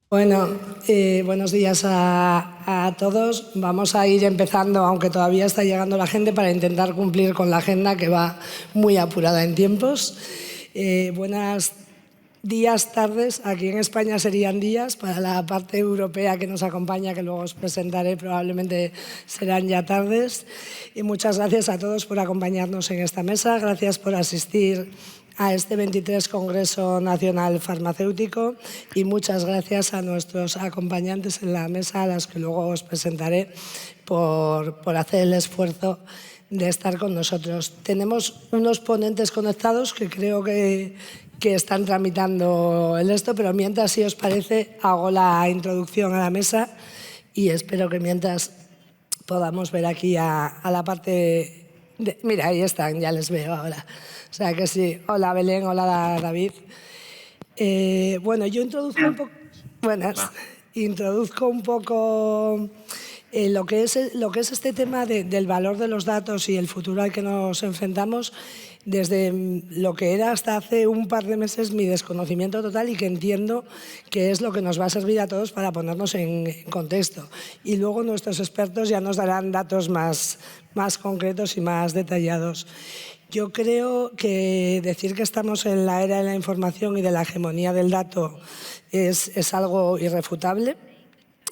Bueno, buenos días a todos. Vamos a ir empezando, aunque todavía está llegando la gente, para intentar cumplir con la agenda que va muy apurada en tiempos. Buenos días, tardes. Aquí en España serían días. Para la parte europea que nos acompaña, que luego os presentaré, probablemente serán ya tardes. Y muchas gracias a todos por acompañarnos en esta mesa. Gracias por asistir a este 23 Congreso Nacional Farmacéutico y muchas gracias a nuestros acompañantes en la mesa, a las que luego os presentaré, por hacer el esfuerzo de estar con nosotros. Tenemos unos ponentes conectados que creo que están tramitando el esto, pero mientras, si os parece, hago la introducción a la mesa y espero que mientras podamos ver aquí a la parte mira, ahí están, ya les veo ahora. O sea que sí. Hola Belén, hola David. Bueno, yo introduzco un poco... Buenas. Introduzco un poco lo que es este tema del valor de los datos y el futuro al que nos enfrentamos, desde lo que era hasta hace un par de meses mi desconocimiento total, y que entiendo que es lo que nos va a servir a todos para ponernos en contexto. Y luego nuestros expertos ya nos darán datos más concretos y más detallados. Yo creo que decir que estamos en la era de la información y de la hegemonía del dato es algo irrefutable.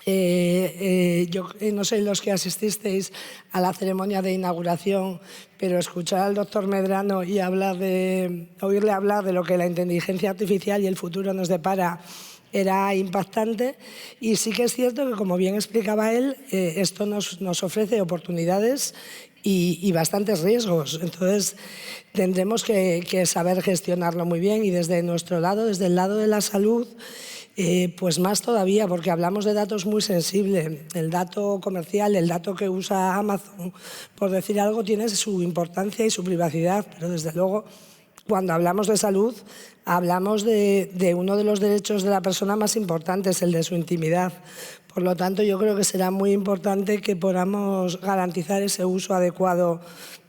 Yo no sé los que asististeis a la ceremonia de inauguración, pero escuchar al doctor Medrano y oírle hablar de lo que la inteligencia artificial y el futuro nos depara era impactante. Y sí que es cierto que, como bien explicaba él, esto nos ofrece oportunidades y bastantes riesgos. Entonces, tendremos que saber gestionarlo muy bien, y desde nuestro lado, desde el lado de la salud, pues más todavía, porque hablamos de datos muy sensibles. El dato comercial, el dato que usa Amazon, por decir algo, tiene su importancia y su privacidad, pero desde luego, cuando hablamos de salud, hablamos de uno de los derechos de la persona más importantes, el de su intimidad. Por lo tanto, yo creo que será muy importante que podamos garantizar ese uso adecuado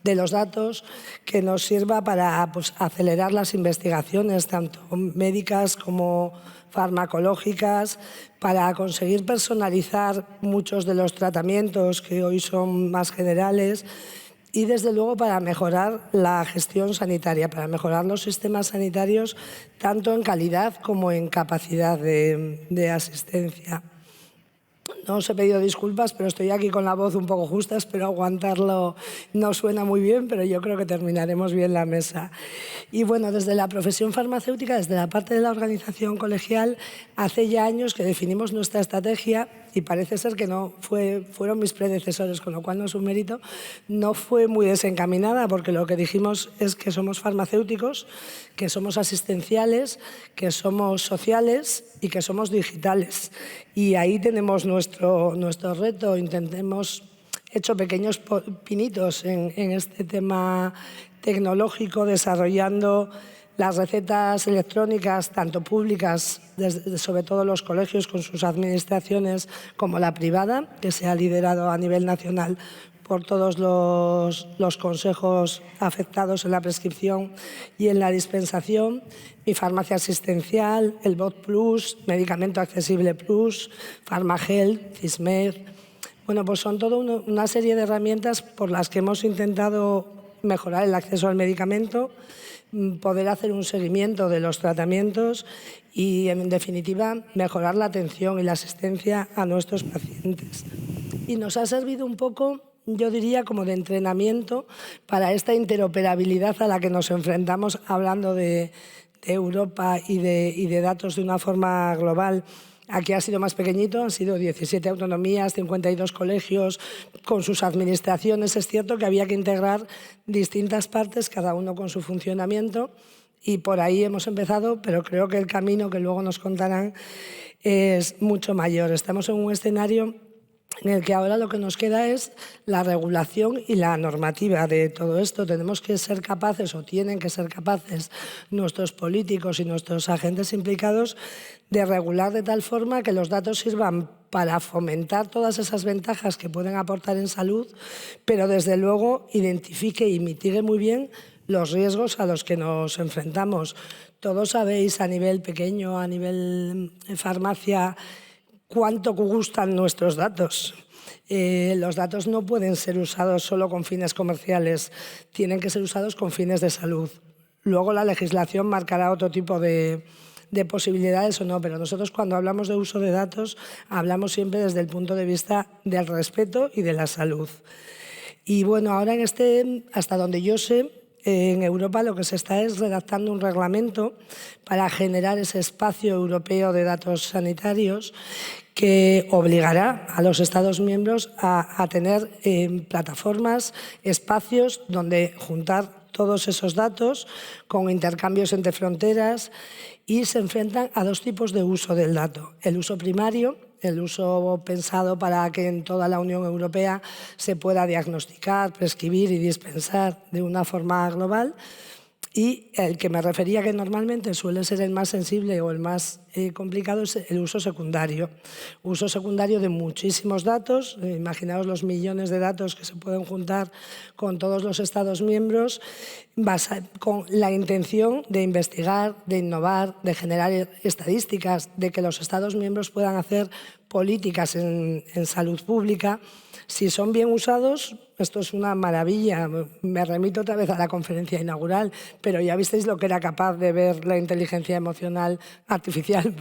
de los datos, que nos sirva para acelerar las investigaciones, tanto médicas como farmacológicas, para conseguir personalizar muchos de los tratamientos que hoy son más generales, y desde luego para mejorar la gestión sanitaria, para mejorar los sistemas sanitarios, tanto en calidad como en capacidad de asistencia. No os he pedido disculpas, pero estoy aquí con la voz un poco justa, espero aguantarlo. No suena muy bien, pero yo creo que terminaremos bien la mesa. Y bueno, desde la profesión farmacéutica, desde la parte de la organización colegial, hace ya años que definimos nuestra estrategia, y parece ser que fueron mis predecesores, con lo cual no es un mérito. No fue muy desencaminada, porque lo que dijimos es que somos farmacéuticos, que somos asistenciales, que somos sociales y que somos digitales. Y ahí tenemos nuestro reto. Hemos hecho pequeños pinitos en este tema tecnológico, desarrollando las recetas electrónicas, tanto públicas, sobre todo los colegios con sus administraciones, como la privada, que se ha liderado a nivel nacional por todos los consejos afectados en la prescripción y en la dispensación. Mi farmacia asistencial, el Bot Plus, Medicamento Accesible Plus, Farmagel, Cismed. Bueno, pues son toda una serie de herramientas por las que hemos intentado mejorar el acceso al medicamento, poder hacer un seguimiento de los tratamientos y, en definitiva, mejorar la atención y la asistencia a nuestros pacientes. Y nos ha servido un poco, yo diría, como de entrenamiento para esta interoperabilidad a la que nos enfrentamos, hablando de Europa y de datos de una forma global. Aquí ha sido más pequeñito, han sido 17 autonomías, 52 colegios con sus administraciones. Es cierto que había que integrar distintas partes, cada uno con su funcionamiento, y por ahí hemos empezado, pero creo que el camino, que luego nos contarán, es mucho mayor. Estamos en un escenario en el que ahora lo que nos queda es la regulación y la normativa de todo esto. Tenemos que ser capaces, o tienen que ser capaces, nuestros políticos y nuestros agentes implicados, de regular de tal forma que los datos sirvan para fomentar todas esas ventajas que pueden aportar en salud, pero desde luego identifique y mitigue muy bien los riesgos a los que nos enfrentamos. Todos sabéis a nivel pequeño, a nivel farmacia, cuánto gustan nuestros datos. Los datos no pueden ser usados solo con fines comerciales, tienen que ser usados con fines de salud. Luego la legislación marcará otro tipo de posibilidades o no, pero nosotros cuando hablamos de uso de datos hablamos siempre desde el punto de vista del respeto y de la salud. Y bueno, ahora hasta donde yo sé, en Europa lo que se está es redactando un reglamento para generar ese espacio europeo de datos sanitarios que obligará a los Estados miembros a tener plataformas, espacios donde juntar todos esos datos con intercambios entre fronteras, y se enfrentan a dos tipos de uso del dato. El uso primario, el uso pensado para que en toda la Unión Europea se pueda diagnosticar, prescribir y dispensar de una forma global, y el que me refería, que normalmente suele ser el más sensible o el más complicado, es el uso secundario. Uso secundario de muchísimos datos, imaginaos los millones de datos que se pueden juntar con todos los Estados miembros, con la intención de investigar, de innovar, de generar estadísticas, de que los Estados miembros puedan hacer políticas en salud pública. Si son bien usados, esto es una maravilla. Me remito otra vez a la conferencia inaugural, pero ya visteis lo que era capaz de ver la inteligencia artificial,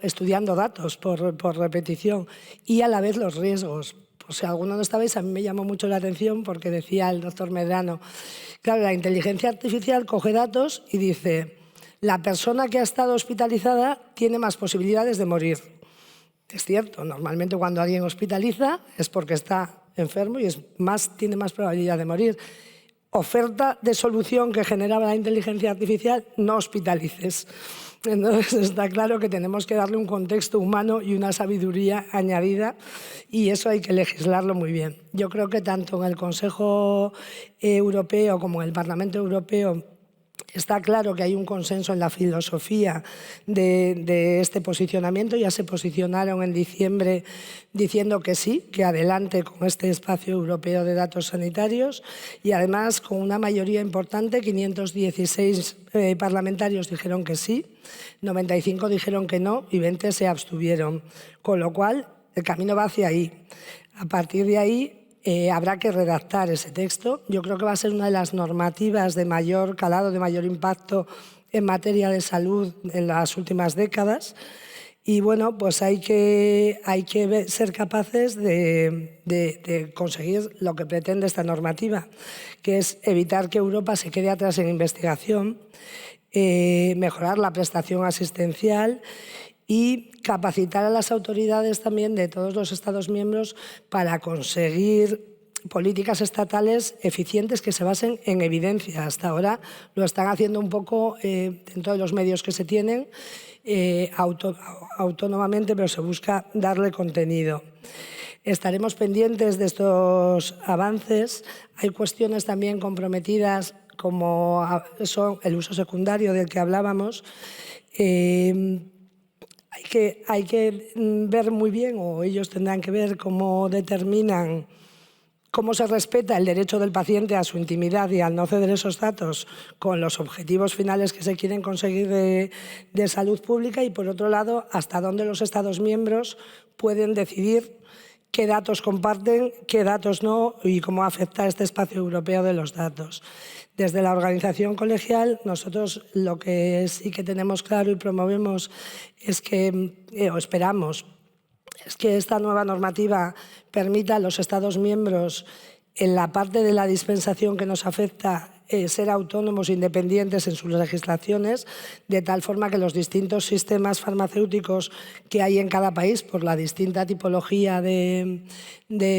estudiando datos por repetición, y a la vez los riesgos. Pues si alguno no estabais, a mí me llamó mucho la atención porque decía el doctor Medrano, claro, la inteligencia artificial coge datos y dice, la persona que ha estado hospitalizada tiene más posibilidades de morir. Es cierto, normalmente cuando alguien hospitaliza es porque está enfermo y tiene más probabilidad de morir. Oferta de solución que generaba la inteligencia artificial, no hospitalices. Entonces está claro que tenemos que darle un contexto humano y una sabiduría añadida, y eso hay que legislarlo muy bien. Yo creo que tanto en el Consejo Europeo como en el Parlamento Europeo está claro que hay un consenso en la filosofía de este posicionamiento. Ya se posicionaron en diciembre diciendo que sí, que adelante con este espacio europeo de datos sanitarios, y además con una mayoría importante, 516 parlamentarios dijeron que sí, 95 dijeron que no y 20 se abstuvieron, con lo cual el camino va hacia ahí. A partir de ahí habrá que redactar ese texto. Yo creo que va a ser una de las normativas de mayor calado, de mayor impacto en materia de salud en las últimas décadas. Y bueno, pues hay que ser capaces de conseguir lo que pretende esta normativa, que es evitar que Europa se quede atrás en investigación, mejorar la prestación asistencial y capacitar a las autoridades también de todos los Estados miembros para conseguir políticas estatales eficientes que se basen en evidencia. Hasta ahora lo están haciendo un poco dentro de los medios que se tienen, autónomamente, pero se busca darle contenido. Estaremos pendientes de estos avances. Hay cuestiones también comprometidas, como son el uso secundario del que hablábamos. Hay que ver muy bien, o ellos tendrán que ver cómo determinan, cómo se respeta el derecho del paciente a su intimidad y al no ceder esos datos con los objetivos finales que se quieren conseguir de salud pública, y por otro lado, hasta dónde los Estados miembros pueden decidir qué datos comparten, qué datos no, y cómo afecta este espacio europeo de los datos. Desde la organización colegial, nosotros lo que sí que tenemos claro y promovemos es que, o esperamos, es que esta nueva normativa permita a los Estados miembros, en la parte de la dispensación que nos afecta, ser autónomos e independientes en sus legislaciones, de tal forma que los distintos sistemas farmacéuticos que hay en cada país, por la distinta tipología de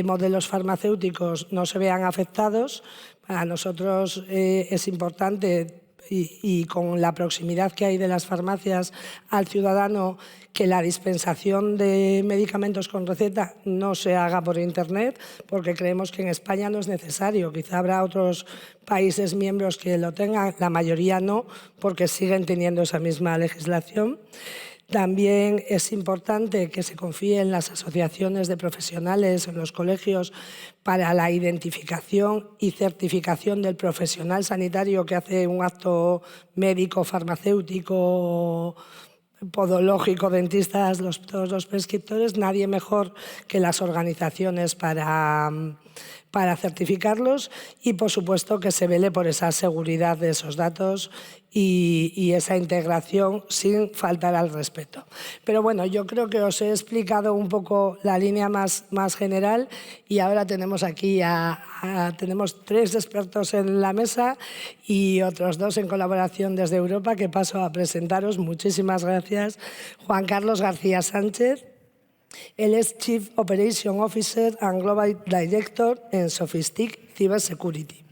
modelos farmacéuticos, no se vean afectados. Para nosotros es importante, y con la proximidad que hay de las farmacias al ciudadano, que la dispensación de medicamentos con receta no se haga por Internet, porque creemos que en España no es necesario. Quizá habrá otros países miembros que lo tengan, la mayoría no, porque siguen teniendo esa misma legislación. También es importante que se confíe en las asociaciones de profesionales, en los colegios, para la identificación y certificación del profesional sanitario que hace un acto médico, farmacéutico, podológico, dentistas, todos los prescriptores. Nadie mejor que las organizaciones para certificarlos y, por supuesto, que se vele por esa seguridad de esos datos y esa integración sin faltar al respeto. Pero bueno, yo creo que os he explicado un poco la línea más general y ahora tenemos aquí tenemos 3 expertos en la mesa y otros 2 en colaboración desde Europa que paso a presentaros. Muchísimas gracias. Juan Carlos García Sánchez. Él es Chief Operation Officer and Global Director en Sophistic Cybersecurity.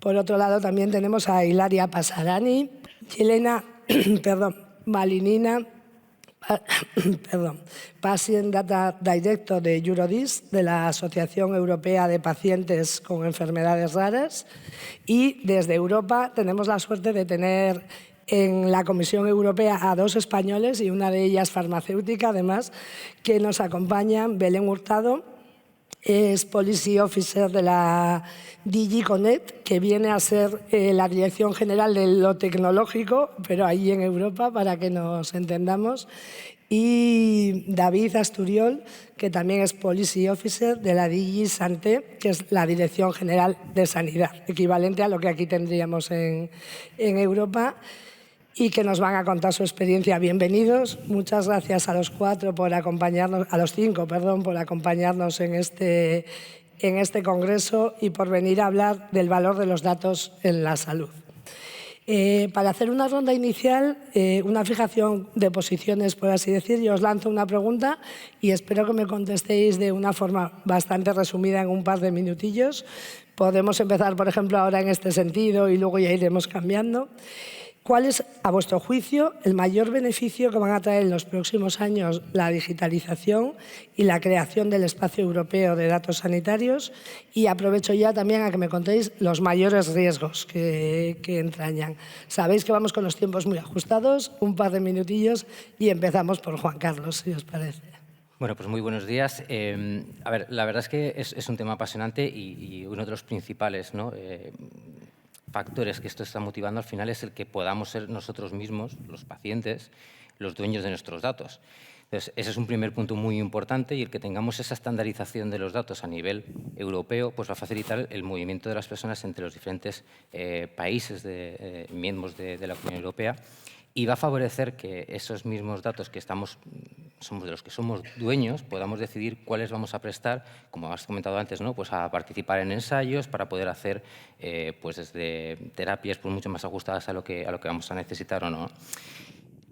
Por otro lado, también tenemos a Hilaria Pasarani, Elena Malinina, Patient Data Director de Eurodis, de la Asociación Europea de Pacientes con Enfermedades Raras. Y desde Europa tenemos la suerte de tener en la Comisión Europea a 2 españoles y una de ellas farmacéutica, además, que nos acompañan. Belén Hurtado es Policy Officer de la DG Connect, que viene a ser la Dirección General de lo Tecnológico, pero ahí en Europa, para que nos entendamos. Y David Asturiol, que también es Policy Officer de la DG Santé, que es la Dirección General de Sanidad, equivalente a lo que aquí tendríamos en Europa, y que nos van a contar su experiencia. Bienvenidos. Muchas gracias a los 4 por acompañarnos, a los 5, perdón, por acompañarnos en este congreso y por venir a hablar del valor de los datos en la salud. Para hacer una ronda inicial, una fijación de posiciones, por así decir, yo os lanzo una pregunta y espero que me contestéis de una forma bastante resumida en un par de minutillos. Podemos empezar, por ejemplo, ahora en este sentido y luego ya iremos cambiando. ¿Cuál es, a vuestro juicio, el mayor beneficio que van a traer en los próximos años la digitalización y la creación del espacio europeo de datos sanitarios? Y aprovecho ya también a que me contéis los mayores riesgos que entrañan. Sabéis que vamos con los tiempos muy ajustados, un par de minutillos y empezamos por Juan Carlos, si os parece. Bueno, pues muy buenos días. A ver, la verdad es que es un tema apasionante y uno de los principales, ¿no? Factores que esto está motivando al final es el que podamos ser nosotros mismos, los pacientes, los dueños de nuestros datos. Entonces, ese es un primer punto muy importante y el que tengamos esa estandarización de los datos a nivel europeo pues va a facilitar el movimiento de las personas entre los diferentes países miembros de la Unión Europea y va a favorecer que esos mismos datos que somos de los que somos dueños, podamos decidir cuáles vamos a prestar, como has comentado antes, ¿no? Pues a participar en ensayos para poder hacer pues desde terapias pues mucho más ajustadas a lo que vamos a necesitar o no.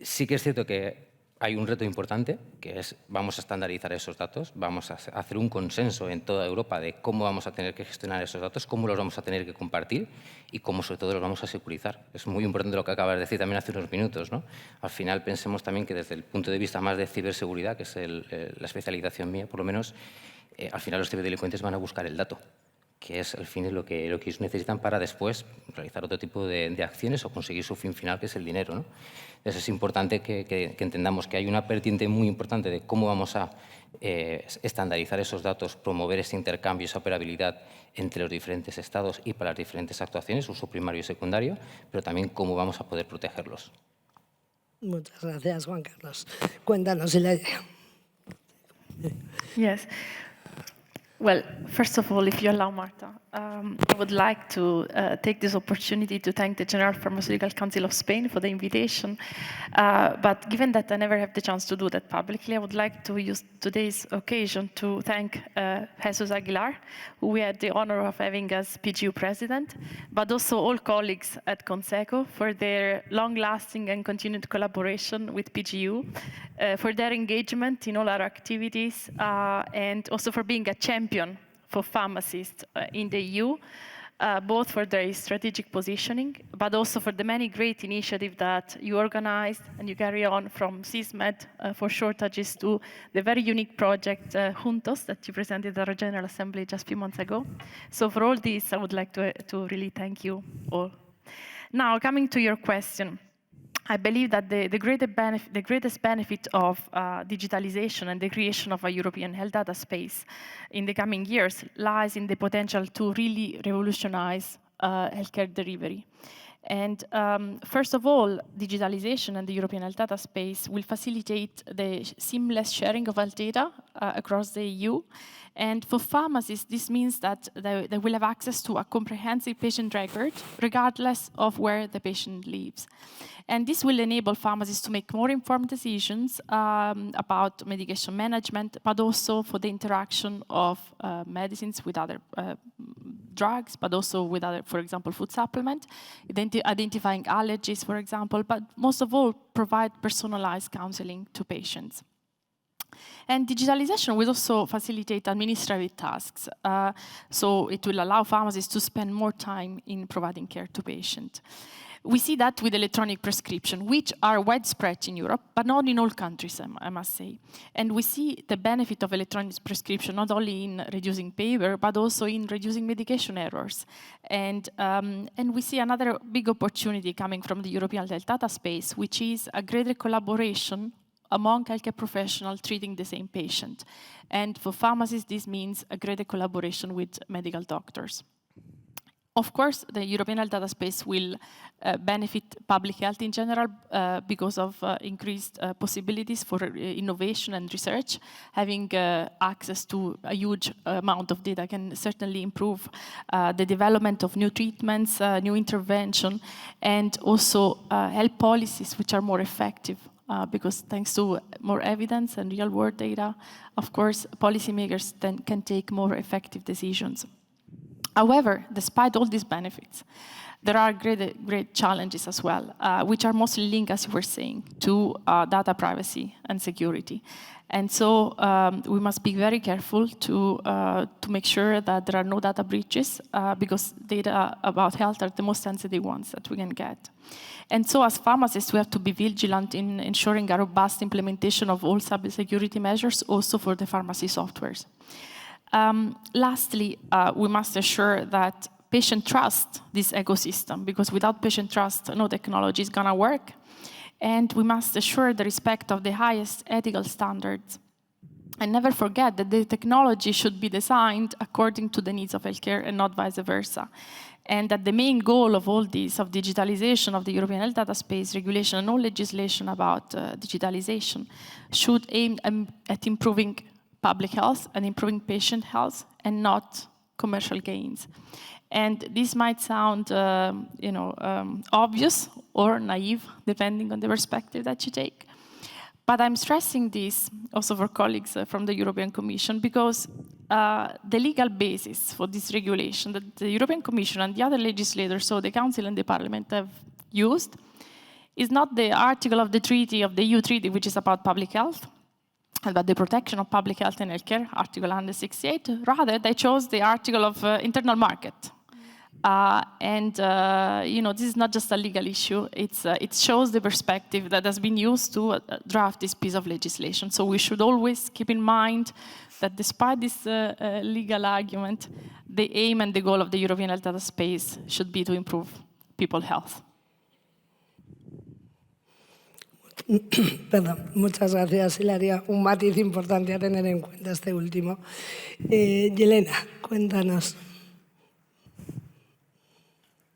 Sí que es cierto que hay un reto importante, que es vamos a estandarizar esos datos, vamos a hacer un consenso en toda Europa de cómo vamos a tener que gestionar esos datos, cómo los vamos a tener que compartir y cómo sobre todo los vamos a securizar. Es muy importante lo que acabas de decir también hace unos minutos, ¿no? Al final pensemos también que desde el punto de vista más de ciberseguridad, que es la especialización mía por lo menos, al final los ciberdelincuentes van a buscar el dato, que es al fin lo que ellos necesitan para después realizar otro tipo de acciones o conseguir su fin final, que es el dinero, ¿no? Entonces es importante que entendamos que hay una vertiente muy importante de cómo vamos a estandarizar esos datos, promover ese intercambio, esa operabilidad entre los diferentes estados y para las diferentes actuaciones, uso primario y secundario, pero también cómo vamos a poder protegerlos. Muchas gracias, Juan Carlos. Cuéntanos, Hilaria. Yes. Well, first of all, if you allow, Marta, I would like to take this opportunity to thank the General Pharmaceutical Council of Spain for the invitation. But given that I never have the chance to do that publicly, I would like to use today's occasion to thank Jesus Aguilar, who we had the honor of having as PGU president, but also all colleagues at Conseco for their long-lasting and continued collaboration with PGU, for their engagement in all our activities, and also for being a champion for pharmacists in the EU, both for their strategic positioning, but also for the many great initiatives that you organized and you carry on, from SysMed for shortages to the very unique project Juntos that you presented at our General Assembly just a few months ago. So for all this, I would like to really thank you all. Now, coming to your question. I believe that the greatest benefit of digitalization and the creation of a European health data space in the coming years lies in the potential to really revolutionize healthcare delivery. And first of all, digitalization and the European health data space will facilitate the seamless sharing of health data across the EU. And for pharmacists, this means that they will have access to a comprehensive patient record, regardless of where the patient lives. And this will enable pharmacists to make more informed decisions about medication management, but also for the interaction of medicines with other drugs, but also with other, for example, food supplement, identifying allergies, for example, but most of all, provide personalized counseling to patients. And digitalization will also facilitate administrative tasks. So it will allow pharmacists to spend more time in providing care to patients. We see that with electronic prescription, which are widespread in Europe, but not in all countries, I must say. And we see the benefit of electronic prescription not only in reducing paper, but also in reducing medication errors. And we see another big opportunity coming from the European health data space, which is a greater collaboration among healthcare professionals treating the same patient. And for pharmacists, this means a greater collaboration with medical doctors. Of course, the European health data space will benefit public health in general because of increased possibilities for innovation and research. Having access to a huge amount of data can certainly improve the development of new treatments, new intervention, and also help policies which are more effective. Because thanks to more evidence and real-world data, of course, policymakers then can take more effective decisions. However, despite all these benefits, there are great challenges as well, which are mostly linked, as you were saying, to data privacy and security. And so we must be very careful to make sure that there are no data breaches, because data about health are the most sensitive ones that we can get. And so as pharmacists, we have to be vigilant in ensuring a robust implementation of all cybersecurity measures, also for the pharmacy softwares. Lastly, we must ensure that patients trust this ecosystem, because without patient trust, no technology is going to work. And we must assure the respect of the highest ethical standards. And never forget that the technology should be designed according to the needs of healthcare and not vice versa. And that the main goal of all this, of digitalization of the European health data space regulation and all legislation about digitalization, should aim at improving public health and improving patient health and not commercial gains. And this might sound obvious or naive, depending on the perspective that you take. But I'm stressing this also for colleagues from the European Commission, because the legal basis for this regulation that the European Commission and the other legislators, so the Council and the Parliament, have used is not the article of the treaty, of the EU treaty, which is about public health, about the protection of public health and healthcare, Article 168. Rather, they chose the article of internal market. This is not just a legal issue. It shows the perspective that has been used to draft this piece of legislation. So we should always keep in mind that despite this legal argument, the aim and the goal of the European health data space should be to improve people's health. Perdón, muchas gracias, Hilaria. Un matiz importante a tener en cuenta este último. Yelena, cuéntanos.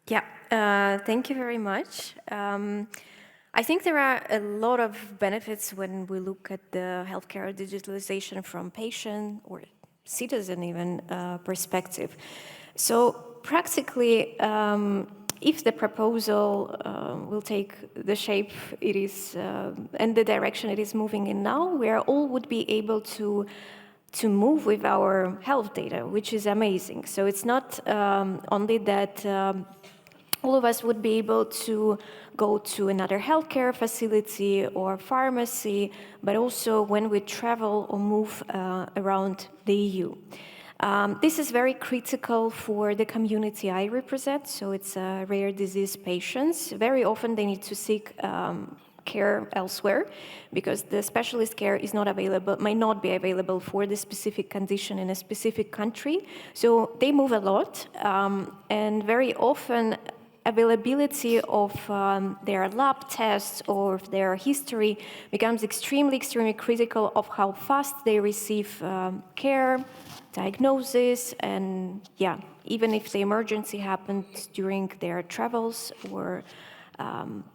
Yeah, thank you very much. I think there are a lot of benefits when we look at the healthcare digitalization from patient or citizen even perspective. So practically, if the proposal will take the shape it is and the direction it is moving in now, we all would be able to move with our health data, which is amazing. So it's not only that all of us would be able to go to another healthcare facility or pharmacy, but also when we travel or move around the EU. This is very critical for the community I represent, so it's rare disease patients. Very often they need to seek care elsewhere because the specialist care is not available, might not be available for the specific condition in a specific country. So they move a lot, and very often availability of their lab tests or their history becomes extremely critical of how fast they receive care, diagnosis, and yeah, even if the emergency happens during their travels or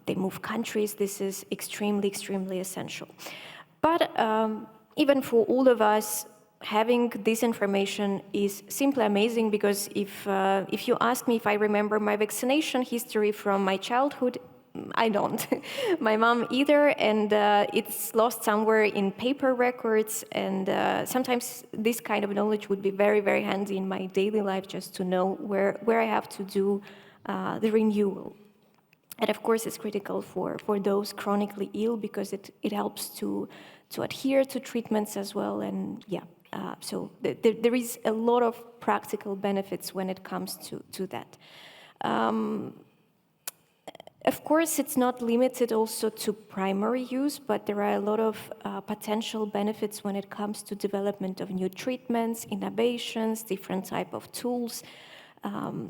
they move countries, this is extremely essential. But even for all of us, having this information is simply amazing, because if you ask me if I remember my vaccination history from my childhood, I don't. My mom either, and it's lost somewhere in paper records, and sometimes this kind of knowledge would be very handy in my daily life, just to know where I have to do the renewal. And of course, it's critical for those chronically ill, because it helps to adhere to treatments as well, and yeah. So there is a lot of practical benefits when it comes to that. Of course, it's not limited also to primary use, but there are a lot of potential benefits when it comes to development of new treatments, innovations, different type of tools.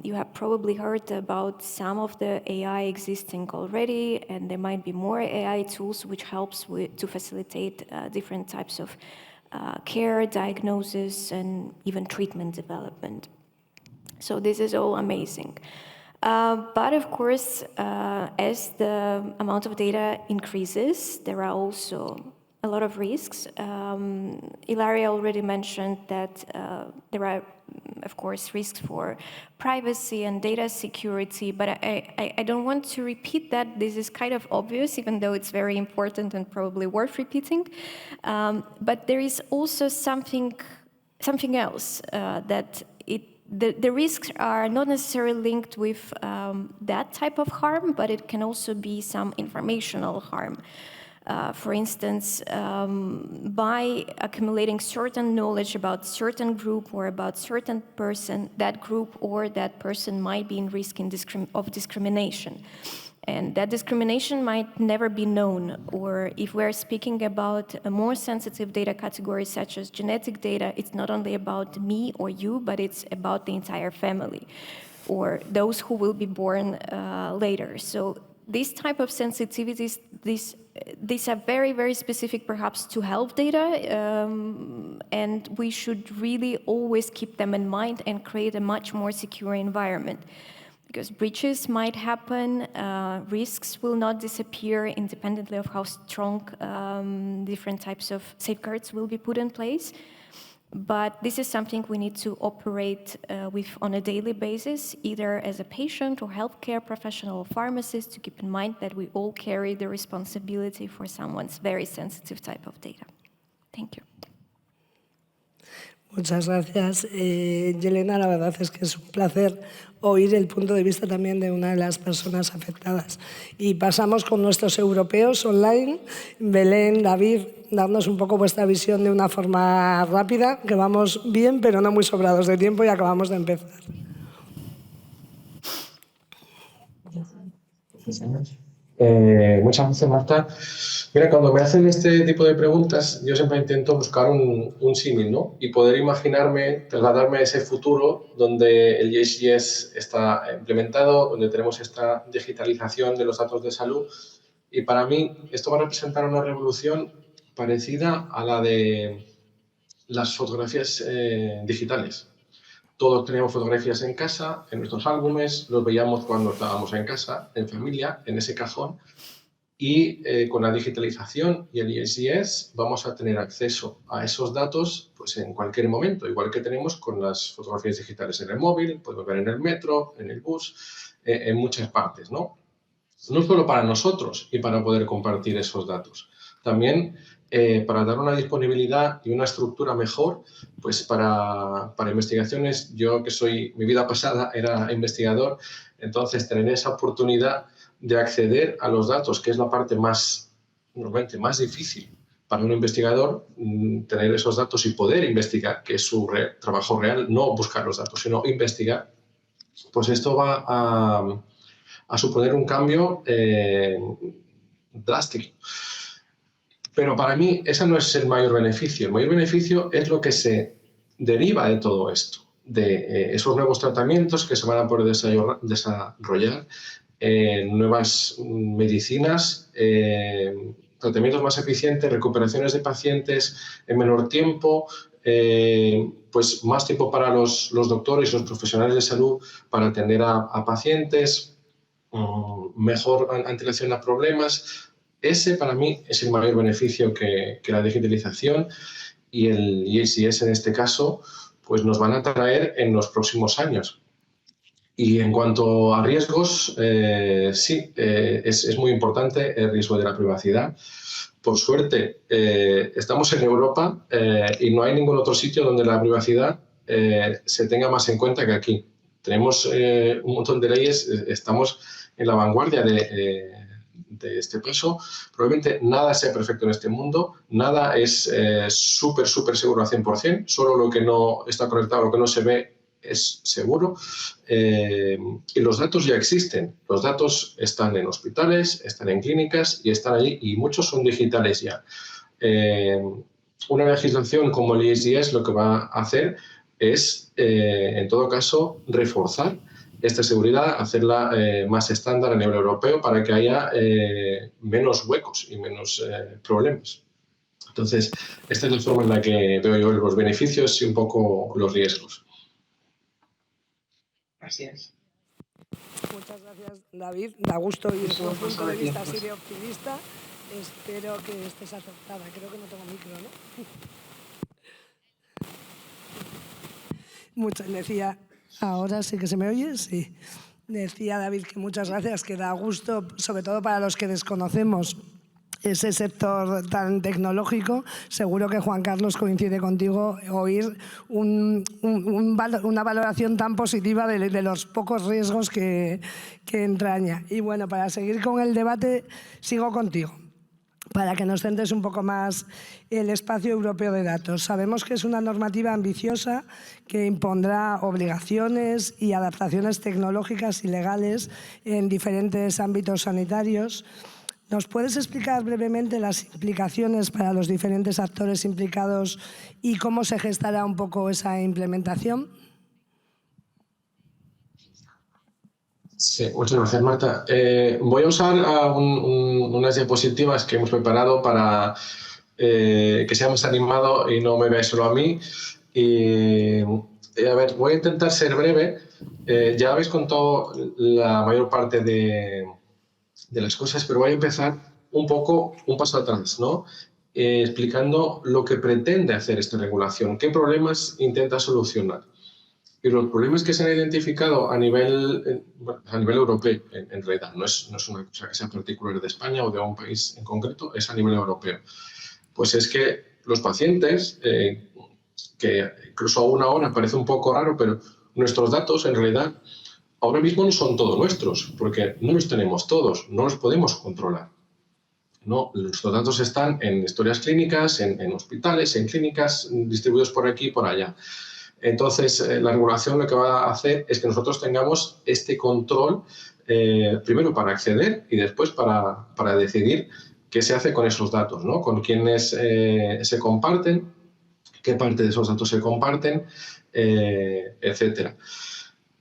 You have probably heard about some of the AI existing already, and there might be more AI tools which helps to facilitate different types of care, diagnosis, and even treatment development. So this is all amazing. But of course, as the amount of data increases, there are also a lot of risks. Ilaria already mentioned that there are, of course, risks for privacy and data security, but I don't want to repeat that. This is kind of obvious, even though it's very important and probably worth repeating. But there is also something else that the risks are not necessarily linked with that type of harm, but it can also be some informational harm. For instance, by accumulating certain knowledge about certain group or about certain person, that group or that person might be in risk of discrimination. And that discrimination might never be known, or if we're speaking about a more sensitive data category such as genetic data, it's not only about me or you, but it's about the entire family, or those who will be born later. So these type of sensitivities, these are very specific perhaps to health data, and we should really always keep them in mind and create a much more secure environment. Because breaches might happen, risks will not disappear independently of how strong different types of safeguards will be put in place. But this is something we need to operate with on a daily basis, either as a patient or healthcare professional or pharmacist, to keep in mind that we all carry the responsibility for someone's very sensitive type of data. Thank you. Muchas gracias, Yelena. La verdad es que es un placer oír el punto de vista también de una de las personas afectadas. Y pasamos con nuestros europeos online. Belén, David, darnos un poco vuestra visión de una forma rápida, que vamos bien, pero no muy sobrados de tiempo y acabamos de empezar. Muchas gracias, Marta. Mira, cuando me hacen este tipo de preguntas, yo siempre intento buscar un símil, ¿no? Y poder imaginarme, trasladarme a ese futuro donde el JCS está implementado, donde tenemos esta digitalización de los datos de salud. Y para mí esto va a representar una revolución parecida a la de las fotografías digitales. Todos teníamos fotografías en casa, en nuestros álbumes, los veíamos cuando estábamos en casa, en familia, en ese cajón. Y con la digitalización y el JCS vamos a tener acceso a esos datos pues, en cualquier momento, igual que tenemos con las fotografías digitales en el móvil, podemos ver en el metro, en el bus, en muchas partes, ¿no? No solo para nosotros y para poder compartir esos datos, también para dar una disponibilidad y una estructura mejor pues para investigaciones. Yo que soy, mi vida pasada era investigador, entonces tener esa oportunidad de acceder a los datos, que es la parte normalmente más difícil para un investigador, tener esos datos y poder investigar, que es su trabajo real, no buscar los datos, sino investigar, pues esto va a suponer un cambio drástico. Pero para mí ese no es el mayor beneficio. El mayor beneficio es lo que se deriva de todo esto, esos nuevos tratamientos que se van a poder desarrollar, nuevas medicinas, tratamientos más eficientes, recuperaciones de pacientes en menor tiempo, pues más tiempo para los doctores, los profesionales de salud para atender a pacientes, mejor antelación a problemas. Ese para mí es el mayor beneficio que la digitalización y el EACS en este caso pues nos van a traer en los próximos años. Y en cuanto a riesgos, sí, es muy importante el riesgo de la privacidad. Por suerte, estamos en Europa y no hay ningún otro sitio donde la privacidad se tenga más en cuenta que aquí. Tenemos un montón de leyes, estamos en la vanguardia de este paso. Probablemente nada sea perfecto en este mundo, nada es súper seguro al 100%, solo lo que no está conectado, lo que no se ve es seguro. Y los datos ya existen, los datos están en hospitales, están en clínicas y están allí, y muchos son digitales ya. Una legislación como el ISDS lo que va a hacer es, en todo caso, reforzar esta seguridad, hacerla más estándar a nivel europeo para que haya menos huecos y menos problemas. Entonces, esta es la forma en la que veo yo los beneficios y un poco los riesgos. Así es. Muchas gracias, David. Da gusto oír tu punto de vista así de optimista. Espero que estés acertada. Creo que no tengo micro, ¿no? Decía, ahora sí que se me oye, sí. Decía David que muchas gracias, que da gusto, sobre todo para los que desconocemos ese sector tan tecnológico. Seguro que Juan Carlos coincide contigo, oír una valoración tan positiva de los pocos riesgos que entraña. Y bueno, para seguir con el debate, sigo contigo, para que nos centres un poco más el espacio europeo de datos. Sabemos que es una normativa ambiciosa que impondrá obligaciones y adaptaciones tecnológicas y legales en diferentes ámbitos sanitarios. ¿Nos puedes explicar brevemente las implicaciones para los diferentes actores implicados y cómo se gestará un poco esa implementación? Sí, muchas gracias, Marta. Voy a usar unas diapositivas que hemos preparado para que sea más animado y no me veáis solo a mí. Y, a ver, voy a intentar ser breve. Ya habéis contado la mayor parte de las cosas, pero voy a empezar un paso atrás, ¿no? Explicando lo que pretende hacer esta regulación, qué problemas intenta solucionar. Y los problemas que se han identificado a nivel europeo, en realidad, no es una cosa que sea particular de España o de un país en concreto, es a nivel europeo. Pues es que los pacientes, que incluso aún ahora parece un poco raro, pero nuestros datos en realidad ahora mismo no son todos nuestros, porque no los tenemos todos, no los podemos controlar. No, nuestros datos están en historias clínicas, en hospitales, en clínicas, distribuidos por aquí y por allá. Entonces, la regulación lo que va a hacer es que nosotros tengamos este control, primero para acceder y después para decidir qué se hace con esos datos, ¿no? Con quiénes se comparten, qué parte de esos datos se comparten, etcétera.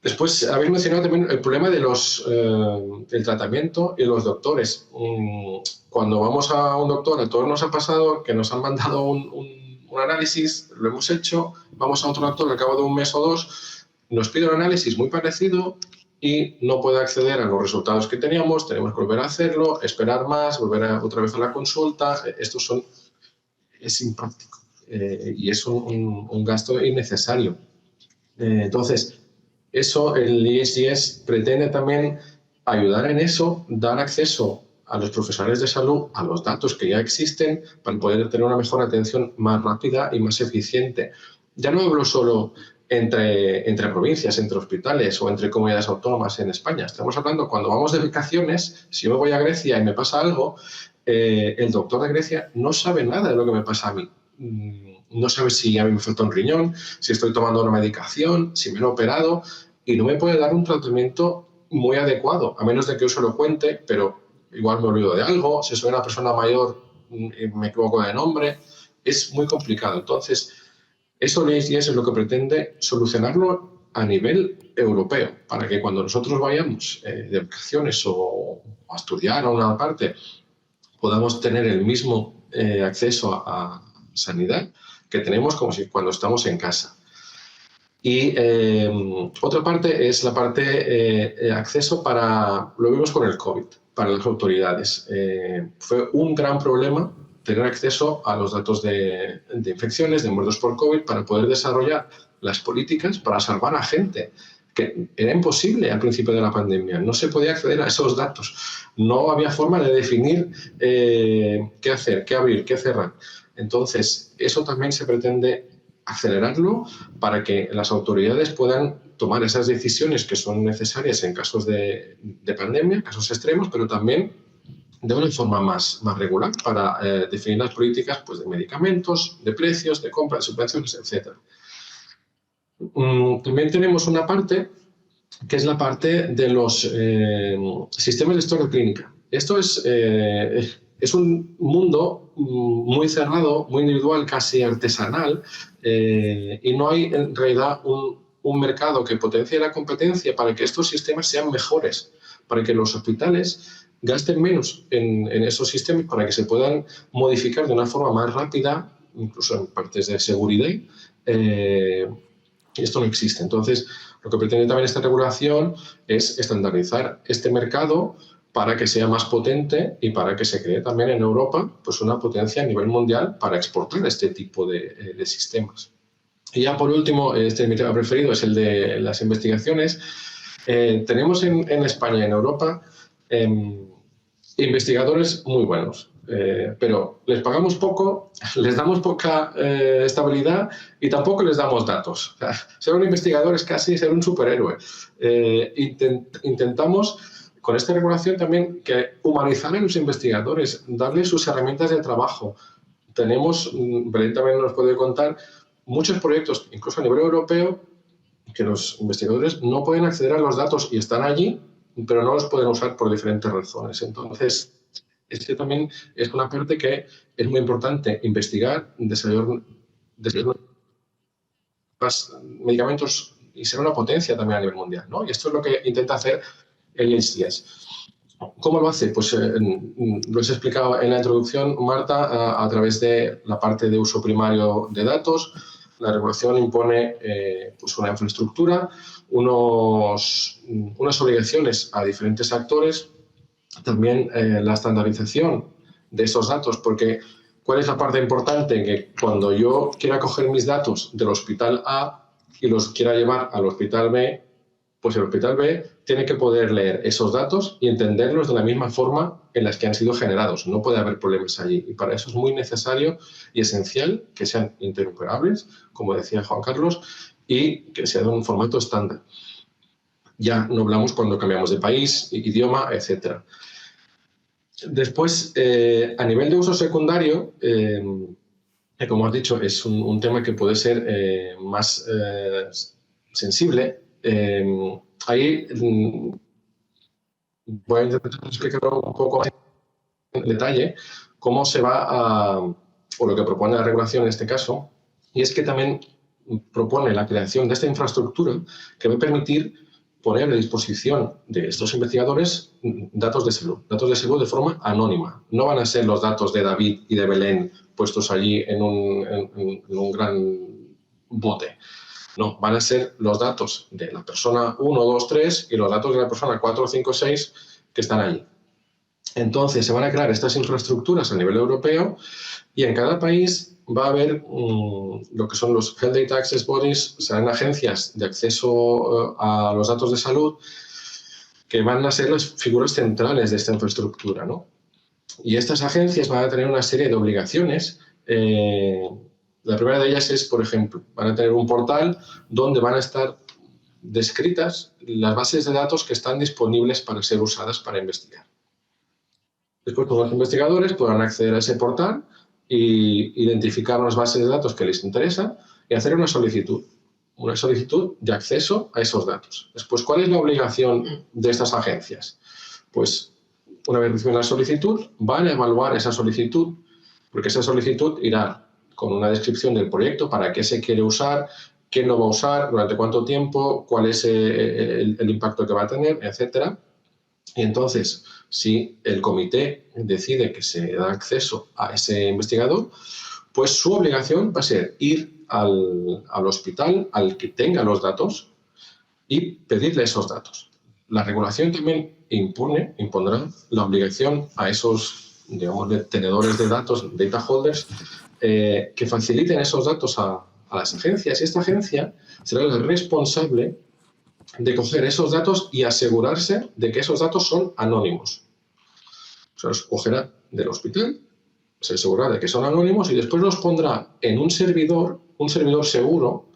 Después, habéis mencionado también el problema de del tratamiento y los doctores. Cuando vamos a un doctor, a todos nos ha pasado que nos han mandado un análisis, lo hemos hecho, vamos a otro doctor al cabo de un mes o dos, nos pide un análisis muy parecido y no puede acceder a los resultados que teníamos, tenemos que volver a hacerlo, esperar más, volver otra vez a la consulta. Esto es impráctico y es un gasto innecesario. Entonces, eso, el ISDS pretende también ayudar en eso, dar acceso a los profesionales de salud a los datos que ya existen para poder tener una mejor atención más rápida y más eficiente. Ya no hablo solo entre provincias, entre hospitales o entre comunidades autónomas en España. Estamos hablando cuando vamos de vacaciones, si yo me voy a Grecia y me pasa algo, el doctor de Grecia no sabe nada de lo que me pasa a mí. No sabe si a mí me falta un riñón, si estoy tomando una medicación, si me han operado, y no me puede dar un tratamiento muy adecuado, a menos de que yo se lo cuente, pero igual me olvido de algo, si soy una persona mayor me equivoco de nombre, es muy complicado. Entonces, Eso el IHS es lo que pretende solucionarlo a nivel europeo, para que cuando nosotros vayamos de vacaciones o a estudiar a una parte, podamos tener el mismo acceso a sanidad que tenemos como si cuando estamos en casa. Y otra parte es la parte acceso para, lo vimos con el COVID, para las autoridades. Fue un gran problema tener acceso a los datos de infecciones, de muertos por COVID, para poder desarrollar las políticas para salvar a gente, que era imposible al principio de la pandemia. No se podía acceder a esos datos. No había forma de definir qué hacer, qué abrir, qué cerrar. Entonces, eso también se pretende acelerarlo para que las autoridades puedan tomar esas decisiones que son necesarias en casos de pandemia, casos extremos, pero también de una forma más regular para definir las políticas pues, de medicamentos, de precios, de compra, de subvenciones, etc. También tenemos una parte que es la parte de los sistemas de historia clínica. Esto es un mundo muy cerrado, muy individual, casi artesanal, y no hay en realidad un mercado que potencie la competencia para que estos sistemas sean mejores, para que los hospitales gasten menos en esos sistemas, para que se puedan modificar de una forma más rápida, incluso en partes de seguridad. Esto no existe. Entonces, lo que pretende también esta regulación es estandarizar este mercado para que sea más potente y para que se cree también en Europa pues una potencia a nivel mundial para exportar este tipo de sistemas. Y ya por último, mi tema preferido es el de las investigaciones. Tenemos en España y en Europa investigadores muy buenos, pero les pagamos poco, les damos poca estabilidad y tampoco les damos datos. O sea, ser un investigador es casi ser un superhéroe. Intentamos con esta regulación también que humanizar a los investigadores, darles sus herramientas de trabajo. Tenemos, Belén también nos puede contar, muchos proyectos, incluso a nivel europeo, que los investigadores no pueden acceder a los datos y están allí, pero no los pueden usar por diferentes razones. Entonces, este también es una parte que es muy importante investigar, desarrollar más medicamentos y ser una potencia también a nivel mundial, ¿no? Y esto es lo que intenta hacer el IHS. ¿Cómo lo hace? Pues lo has explicado en la introducción, Marta, a través de la parte de uso primario de datos. La regulación impone pues una infraestructura, unas obligaciones a diferentes actores, también la estandarización de esos datos, porque ¿cuál es la parte importante? Que cuando yo quiera coger mis datos del hospital A y los quiera llevar al hospital B, pues el hospital B tiene que poder leer esos datos y entenderlos de la misma forma en las que han sido generados. No puede haber problemas allí. Y para eso es muy necesario y esencial que sean interoperables, como decía Juan Carlos, y que sea de un formato estándar. Ya no hablamos cuando cambiamos de país, idioma, etc. Después, a nivel de uso secundario, como has dicho, es un tema que puede ser más sensible. Ahí voy a intentar explicarlo un poco en detalle cómo se va o lo que propone la regulación en este caso, y es que también propone la creación de esta infraestructura que va a permitir poner a disposición de estos investigadores datos de salud de forma anónima. No van a ser los datos de David y de Belén puestos allí en un gran bote. No, van a ser los datos de la persona 1, 2, 3 y los datos de la persona 4, 5, 6 que están allí. Entonces, se van a crear estas infraestructuras a nivel europeo y en cada país va a haber lo que son los Health Data Access Bodies, serán agencias de acceso a los datos de salud que van a ser las figuras centrales de esta infraestructura, ¿no? Y estas agencias van a tener una serie de obligaciones. La primera de ellas es, por ejemplo, van a tener un portal donde van a estar descritas las bases de datos que están disponibles para ser usadas para investigar. Después, todos los investigadores podrán acceder a ese portal e identificar unas bases de datos que les interesan y hacer una solicitud de acceso a esos datos. Después, ¿cuál es la obligación de estas agencias? Pues, una vez reciben la solicitud, van a evaluar esa solicitud, porque esa solicitud irá con una descripción del proyecto, para qué se quiere usar, qué no va a usar, durante cuánto tiempo, cuál es el impacto que va a tener, etc. Y entonces, si el comité decide que se da acceso a ese investigador, pues su obligación va a ser ir al hospital, al que tenga los datos, y pedirle esos datos. La regulación también impondrá la obligación a esos, digamos, tenedores de datos, data holders, que faciliten esos datos a las agencias. Y esta agencia será la responsable de coger esos datos y asegurarse de que esos datos son anónimos. O sea, los cogerá del hospital, se asegurará de que son anónimos y después los pondrá en un servidor seguro,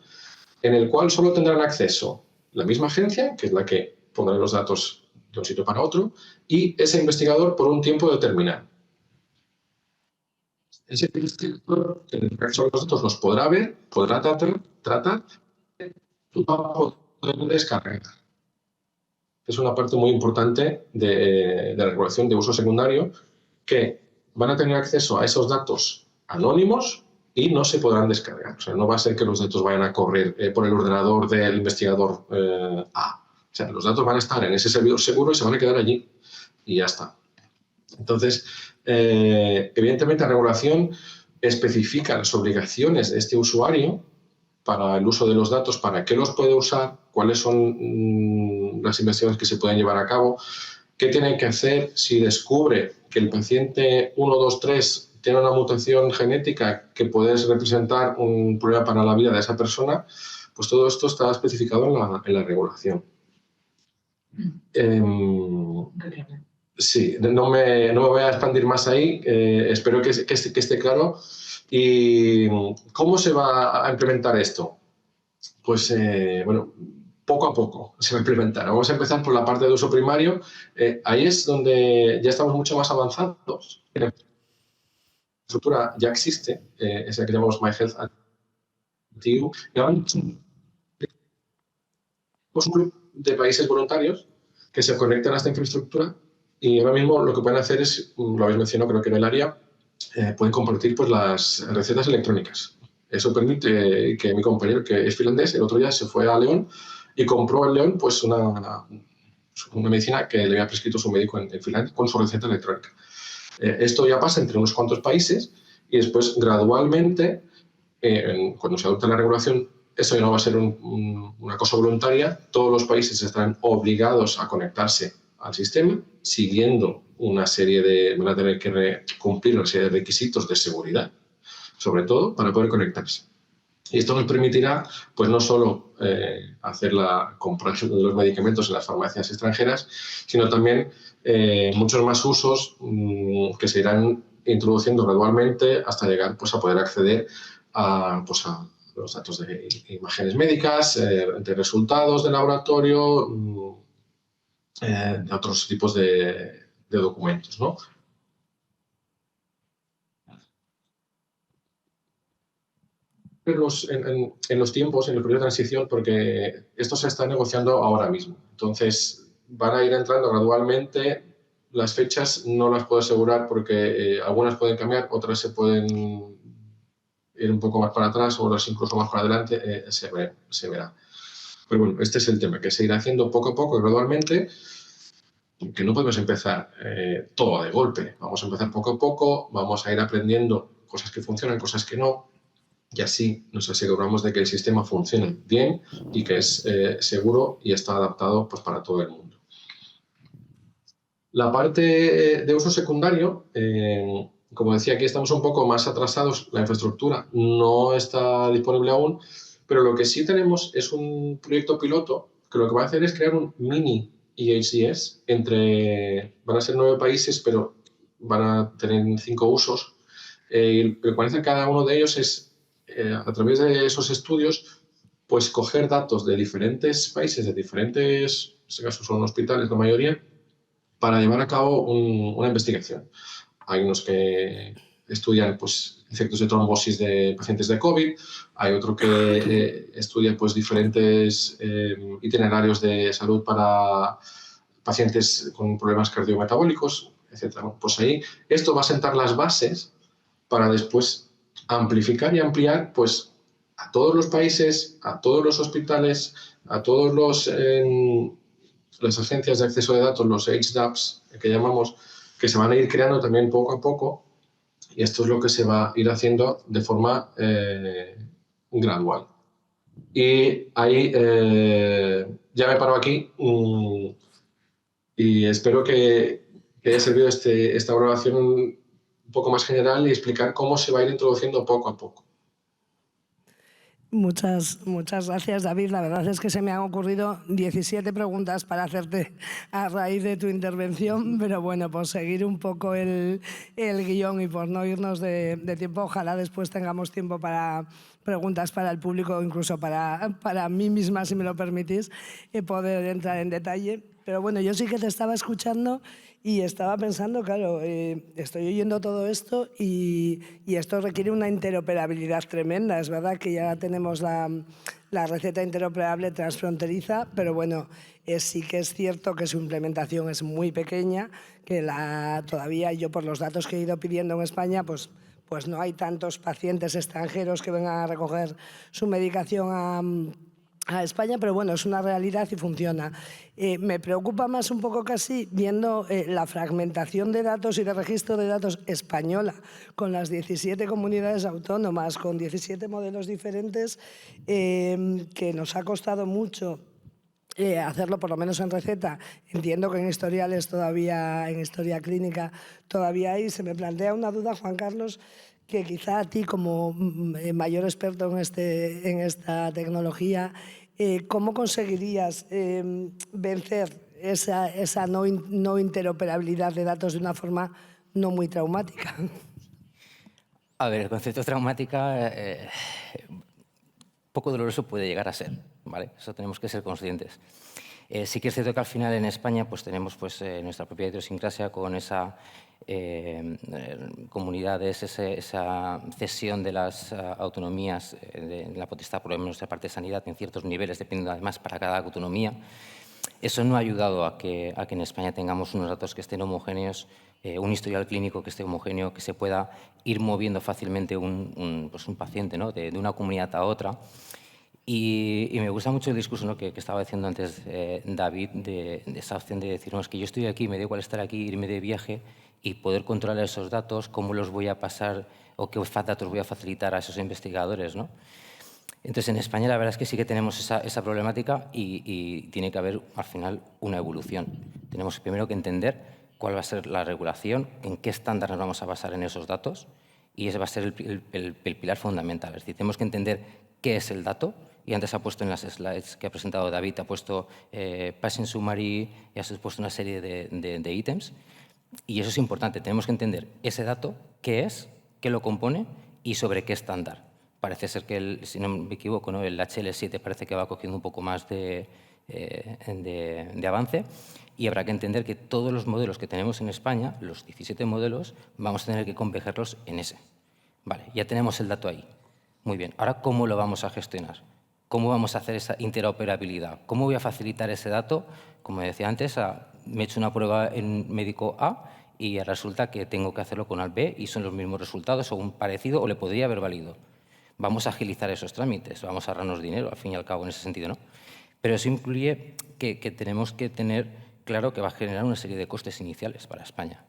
en el cual solo tendrán acceso la misma agencia, que es la que pondrá los datos de un sitio para otro, y ese investigador por un tiempo determinado. Ese investigador, que en el caso de los datos los podrá ver, podrá tratar, y va a poder descargar. Es una parte muy importante de la regulación de uso secundario, que van a tener acceso a esos datos anónimos y no se podrán descargar. O sea, no va a ser que los datos vayan a correr por el ordenador del investigador A. O sea, los datos van a estar en ese servidor seguro y se van a quedar allí. Y ya está. Entonces, evidentemente, la regulación especifica las obligaciones de este usuario para el uso de los datos, para qué los puede usar, cuáles son las investigaciones que se pueden llevar a cabo, qué tienen que hacer si descubre que el paciente 1, 2, 3 tiene una mutación genética que puede representar un problema para la vida de esa persona. Pues todo esto está especificado en la regulación. Sí, no me voy a expandir más ahí, espero que esté claro. ¿Y cómo se va a implementar esto? Pues, bueno, poco a poco se va a implementar. Vamos a empezar por la parte de uso primario. Ahí es donde ya estamos mucho más avanzados. La estructura ya existe, es la que llamamos My Health Active. Tenemos un grupo de países voluntarios que se conectan a esta infraestructura y ahora mismo lo que pueden hacer es, lo habéis mencionado, creo que en el área, pueden compartir pues, las recetas electrónicas. Eso permite que mi compañero, que es finlandés, el otro día se fue a León y compró en León pues, una medicina que le había prescrito su médico en Finlandia con su receta electrónica. Esto ya pasa entre unos cuantos países y después, gradualmente, cuando se adopta la regulación, eso ya no va a ser una cosa voluntaria. Todos los países estarán obligados a conectarse al sistema, siguiendo una serie de... van a tener que cumplir una serie de requisitos de seguridad, sobre todo, para poder conectarse. Y esto nos permitirá, pues no solo comprar los medicamentos en las farmacias extranjeras, sino también muchos más usos que se irán introduciendo gradualmente hasta llegar pues, a poder acceder a los datos de imágenes médicas, de resultados de laboratorio, de otros tipos de documentos, ¿no? En los tiempos, en el periodo de transición, porque esto se está negociando ahora mismo. Entonces, van a ir entrando gradualmente. Las fechas no las puedo asegurar porque algunas pueden cambiar, otras se pueden ir un poco más para atrás o otras incluso más para adelante, se verá. Pero bueno, este es el tema, que se irá haciendo poco a poco, gradualmente, que no podemos empezar todo de golpe. Vamos a empezar poco a poco, vamos a ir aprendiendo cosas que funcionan, cosas que no, y así nos aseguramos de que el sistema funcione bien y que es seguro y está adaptado pues, para todo el mundo. La parte de uso secundario, como decía, aquí estamos un poco más atrasados, la infraestructura no está disponible aún, pero lo que sí tenemos es un proyecto piloto que lo que va a hacer es crear un mini EHCS van a ser 9 países, pero van a tener 5 usos. Lo que parece que cada uno de ellos es, a través de esos estudios, pues coger datos de diferentes países, de diferentes, en este caso son hospitales la mayoría, para llevar a cabo una investigación. Hay unos que estudian pues, efectos de trombosis de pacientes de COVID, hay otro que estudia pues, diferentes itinerarios de salud para pacientes con problemas cardiometabólicos, etc. Pues ahí esto va a sentar las bases para después amplificar y ampliar pues, a todos los países, a todos los hospitales, a todas las agencias de acceso de datos, los HDAPs que llamamos, que se van a ir creando también poco a poco, y esto es lo que se va a ir haciendo de forma gradual. Y ahí ya me paro aquí y espero que haya servido esta grabación un poco más general y explicar cómo se va a ir introduciendo poco a poco. Muchas gracias, David. La verdad es que se me han ocurrido 17 preguntas para hacerte a raíz de tu intervención, pero bueno, por seguir un poco el guión y por no irnos de tiempo, ojalá después tengamos tiempo para preguntas para el público, incluso para mí misma, si me lo permitís, poder entrar en detalle. Pero bueno, yo sí que te estaba escuchando y estaba pensando, claro, estoy oyendo todo esto y esto requiere una interoperabilidad tremenda. Es verdad que ya tenemos la receta interoperable transfronteriza, pero bueno, sí que es cierto que su implementación es muy pequeña, que todavía yo por los datos que he ido pidiendo en España, pues no hay tantos pacientes extranjeros que vengan a recoger su medicación a España, pero bueno, es una realidad y funciona. Me preocupa más un poco casi viendo la fragmentación de datos y de registro de datos española, con las 17 comunidades autónomas, con 17 modelos diferentes, que nos ha costado mucho hacerlo, por lo menos en receta. Entiendo que en historiales todavía, en historia clínica todavía hay. Se me plantea una duda, Juan Carlos, que quizá a ti como mayor experto en esta tecnología, ¿cómo conseguirías vencer esa no interoperabilidad de datos de una forma no muy traumática? A ver, el concepto traumática poco doloroso puede llegar a ser, ¿vale? Eso tenemos que ser conscientes. Sí que es cierto que al final en España pues, tenemos pues, nuestra propia idiosincrasia con esa comunidades, esa cesión de las autonomías de la potestad, por lo menos de parte de sanidad, en ciertos niveles, dependiendo además para cada autonomía. Eso no ha ayudado a que en España tengamos unos datos que estén homogéneos, un historial clínico que esté homogéneo, que se pueda ir moviendo fácilmente un paciente, ¿no? de una comunidad a otra. Y me gusta mucho el discurso, ¿no? que estaba diciendo antes David, de esa opción de decir, no, es que yo estoy aquí, me da igual estar aquí, irme de viaje y poder controlar esos datos, cómo los voy a pasar o qué datos voy a facilitar a esos investigadores, ¿no? Entonces, en España la verdad es que sí que tenemos esa problemática y tiene que haber, al final, una evolución. Tenemos primero que entender cuál va a ser la regulación, en qué estándar nos vamos a basar en esos datos, y ese va a ser el pilar fundamental. Es decir, tenemos que entender qué es el dato, y antes ha puesto en las slides que ha presentado David, ha puesto Patient Summary y ha puesto una serie de ítems, y eso es importante. Tenemos que entender ese dato, qué es, qué lo compone y sobre qué estándar. Parece ser que, si no me equivoco, ¿no? el HL7 parece que va cogiendo un poco más de avance, y habrá que entender que todos los modelos que tenemos en España, los 17 modelos, vamos a tener que convergerlos en ese. Vale, ya tenemos el dato ahí. Muy bien, ahora ¿cómo lo vamos a gestionar? ¿Cómo vamos a hacer esa interoperabilidad? ¿Cómo voy a facilitar ese dato? Como decía antes, me he hecho una prueba en médico A y resulta que tengo que hacerlo con el B y son los mismos resultados o un parecido o le podría haber valido. Vamos a agilizar esos trámites, vamos a ahorrarnos dinero, al fin y al cabo, en ese sentido, ¿no? Pero eso incluye que tenemos que tener claro que va a generar una serie de costes iniciales para España,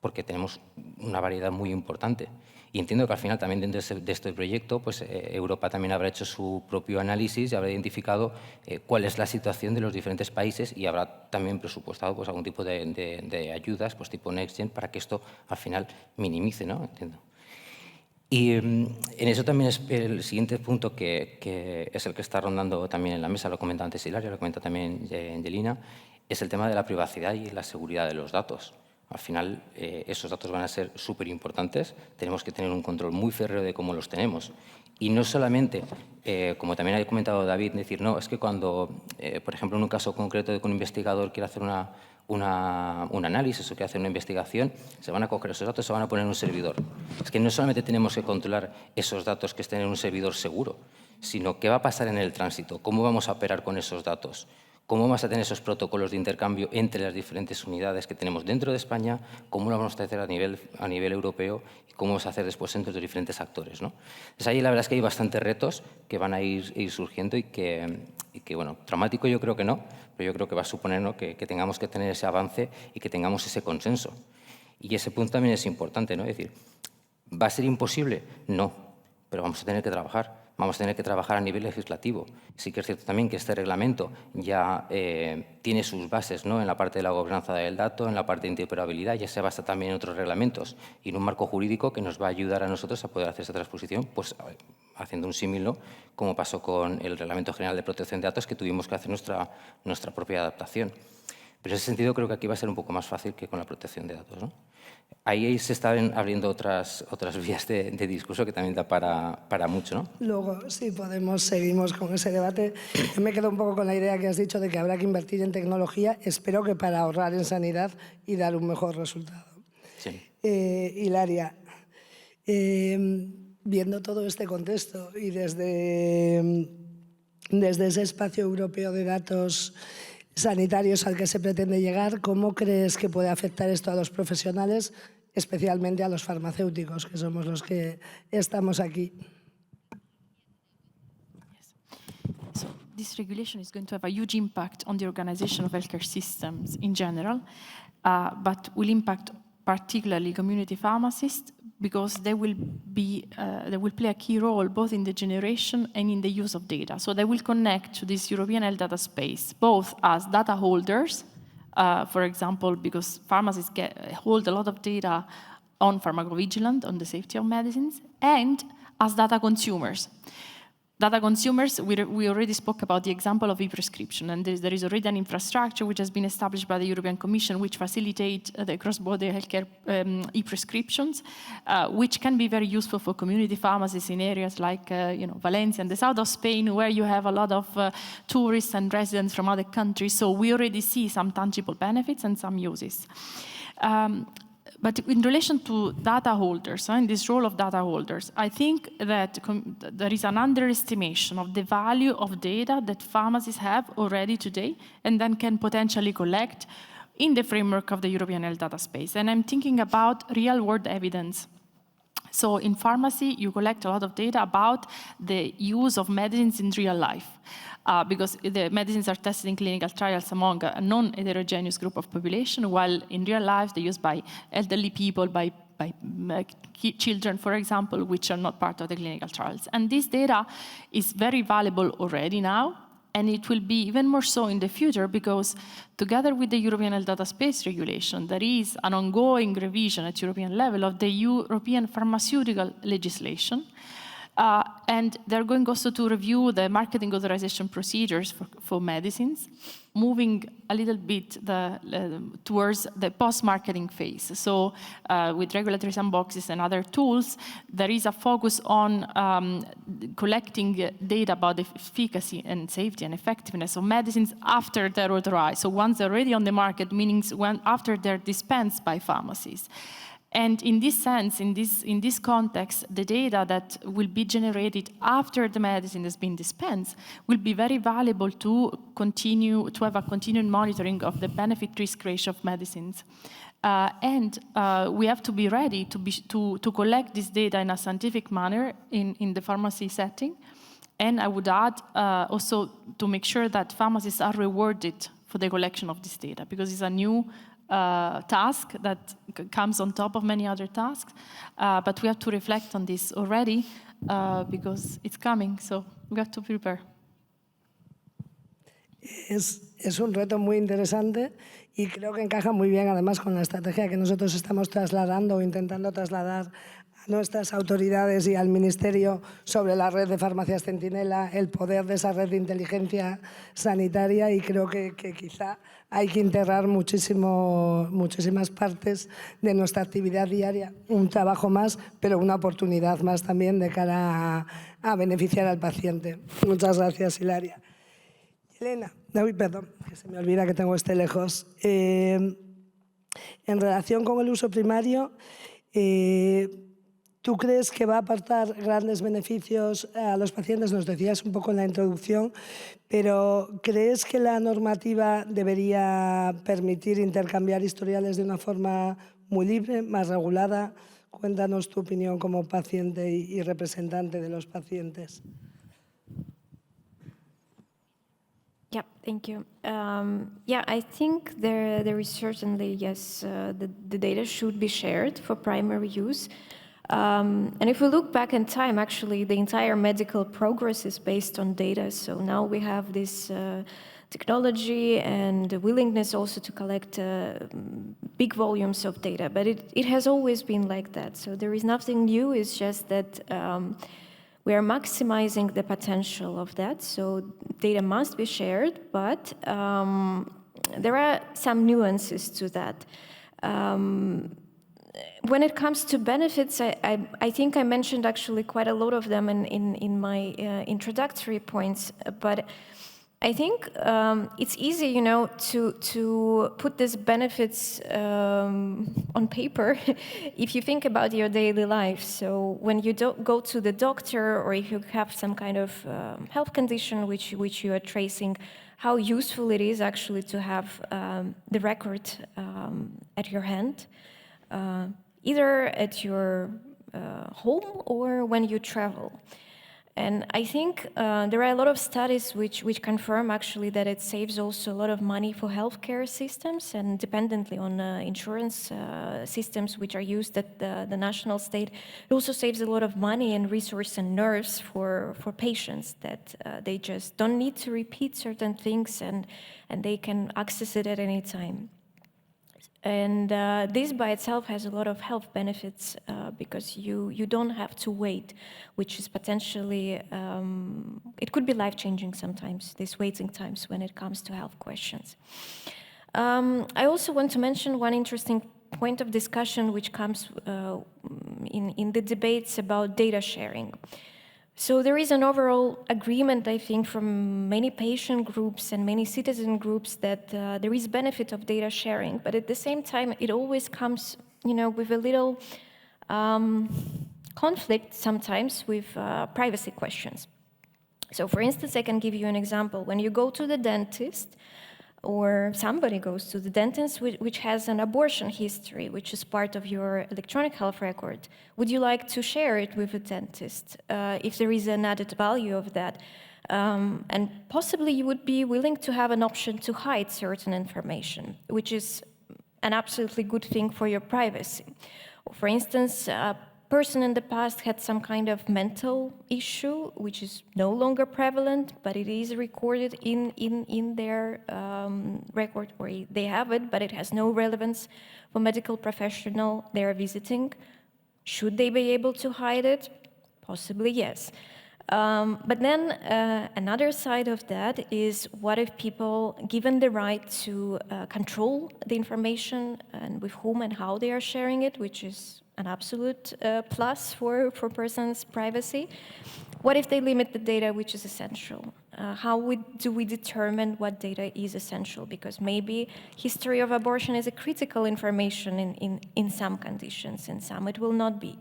porque tenemos una variedad muy importante. Y entiendo que al final también dentro de este proyecto pues, Europa también habrá hecho su propio análisis y habrá identificado cuál es la situación de los diferentes países y habrá también presupuestado pues, algún tipo de ayudas pues, tipo NextGen para que esto al final minimice, ¿no? Entiendo. Y en eso también es el siguiente punto que es el que está rondando también en la mesa, lo comentaba antes Hilaria, lo comenta también Angelina, es el tema de la privacidad y la seguridad de los datos. Al final, esos datos van a ser súper importantes. Tenemos que tener un control muy férreo de cómo los tenemos. Y no solamente, como también ha comentado David, decir, no, es que cuando, por ejemplo, en un caso concreto de que un investigador quiere hacer un análisis o quiere hacer una investigación, se van a coger esos datos y se van a poner en un servidor. Es que no solamente tenemos que controlar esos datos que estén en un servidor seguro, sino qué va a pasar en el tránsito, cómo vamos a operar con esos datos, cómo vamos a tener esos protocolos de intercambio entre las diferentes unidades que tenemos dentro de España, cómo lo vamos a hacer a nivel europeo y cómo vamos a hacer después entre los diferentes actores, ¿no? Entonces, ahí la verdad es que hay bastantes retos que van a ir surgiendo y que, bueno, traumático yo creo que no, pero yo creo que va a suponer, ¿no?, que tengamos que tener ese avance y que tengamos ese consenso. Y ese punto también es importante, ¿no? Es decir, ¿va a ser imposible? No, pero vamos a tener que trabajar. Vamos a tener que trabajar a nivel legislativo. Sí que es cierto también que este reglamento ya tiene sus bases, ¿no?, en la parte de la gobernanza del dato, en la parte de interoperabilidad, ya se basa también en otros reglamentos y en un marco jurídico que nos va a ayudar a nosotros a poder hacer esa transposición, pues haciendo un símil, ¿no?, como pasó con el Reglamento General de Protección de Datos, que tuvimos que hacer nuestra propia adaptación. Pero en ese sentido creo que aquí va a ser un poco más fácil que con la protección de datos, ¿no? Ahí se están abriendo otras vías de discurso que también da para mucho, ¿no? Luego, si podemos, seguimos con ese debate. Yo me quedo un poco con la idea que has dicho de que habrá que invertir en tecnología, espero que para ahorrar en sanidad y dar un mejor resultado. Sí. Hilaria, viendo todo este contexto y desde ese espacio europeo de datos sanitarios al que se pretende llegar, ¿cómo crees que puede afectar esto a los profesionales, especialmente a los farmacéuticos, que somos los que estamos aquí? So this regulation is going to have a huge impact on the organization of healthcare systems in general, but will impact particularly community pharmacists because they will play a key role both in the generation and in the use of data. So they will connect to this European health data space, both as data holders, for example, because pharmacists hold a lot of data on pharmacovigilance, on the safety of medicines, and as data consumers. Data consumers, we already spoke about the example of e-prescription, and there is already an infrastructure which has been established by the European Commission which facilitate the cross-border healthcare e-prescriptions, which can be very useful for community pharmacies in areas like Valencia and the south of Spain, where you have a lot of tourists and residents from other countries. So we already see some tangible benefits and some uses. But in relation to data holders, in this role of data holders, I think that there is an underestimation of the value of data that pharmacies have already today and then can potentially collect in the framework of the European health data space. And I'm thinking about real-world evidence. So in pharmacy, you collect a lot of data about the use of medicines in real life. Because the medicines are tested in clinical trials among a non-heterogeneous group of population, while in real life they're used by elderly people, by children, for example, which are not part of the clinical trials. And this data is very valuable already now, and it will be even more so in the future because together with the European Health Data Space Regulation, there is an ongoing revision at European level of the European pharmaceutical legislation. And they're going also to review the marketing authorization procedures for medicines, moving a little bit towards the post-marketing phase. So with regulatory sandboxes and other tools, there is a focus on collecting data about the efficacy and safety and effectiveness of medicines after they're authorized. So once they're already on the market, meaning after they're dispensed by pharmacies. And in this sense, in this context, the data that will be generated after the medicine has been dispensed will be very valuable to have a continued monitoring of the benefit-risk ratio of medicines. And we have to be ready to collect this data in a scientific manner in the pharmacy setting. And I would add also to make sure that pharmacists are rewarded for the collection of this data, because it's a new task that comes on top of many other tasks, but we have to reflect on this already because it's coming, so we have to prepare. Es un reto muy interesante y creo que encaja muy bien además con la estrategia que nosotros estamos trasladando o intentando trasladar a nuestras autoridades y al Ministerio sobre la red de farmacias Centinela, el poder de esa red de inteligencia sanitaria, y creo que quizá hay que integrar muchísimas partes de nuestra actividad diaria, un trabajo más, pero una oportunidad más también de cara a beneficiar al paciente. Muchas gracias, Hilaria. Elena, perdón, que se me olvida que tengo lejos. En relación con el uso primario, ¿Tú crees que va a aportar grandes beneficios a los pacientes? Nos decías un poco en la introducción, pero ¿crees que la normativa debería permitir intercambiar historiales de una forma muy libre, más regulada? Cuéntanos tu opinión como paciente y representante de los pacientes. Yeah, thank you. Yeah, I think there is certainly, yes, the data should be shared for primary use. And if we look back in time, actually, the entire medical progress is based on data. So now we have this technology and the willingness also to collect big volumes of data. But it has always been like that. So there is nothing new. It's just that we are maximizing the potential of that. So data must be shared, but there are some nuances to that. When it comes to benefits, I think I mentioned actually quite a lot of them in my introductory points, but I think it's easy, you know, to put these benefits on paper if you think about your daily life. So when you don't go to the doctor, or if you have some kind of health condition which you are tracing, how useful it is actually to have the record at your hand. Either at your home or when you travel. And I think there are a lot of studies which confirm actually that it saves also a lot of money for healthcare systems, and dependently on insurance systems which are used at the national state. It also saves a lot of money and resource and nerves for patients, that they just don't need to repeat certain things, and they can access it at any time. And this by itself has a lot of health benefits because you don't have to wait, which is potentially, it could be life-changing sometimes, these waiting times when it comes to health questions. I also want to mention one interesting point of discussion which comes in the debates about data sharing. So there is an overall agreement, I think, from many patient groups and many citizen groups that there is benefit of data sharing, but at the same time, it always comes, you know, with a little conflict sometimes with privacy questions. So for instance, I can give you an example. When you go to the dentist, or somebody goes to the dentist which has an abortion history, which is part of your electronic health record, would you like to share it with the dentist if there is an added value of that? And possibly you would be willing to have an option to hide certain information, which is an absolutely good thing for your privacy. For instance, a person in the past had some kind of mental issue, which is no longer prevalent, but it is recorded in their record, or they have it, but it has no relevance for medical professional they are visiting. Should they be able to hide it? Possibly, yes. But then another side of that is, what if people, given the right to control the information and with whom and how they are sharing it, which is an absolute plus for persons' privacy, what if they limit the data which is essential? How do we determine what data is essential? Because maybe history of abortion is a critical information in some conditions, in some it will not be.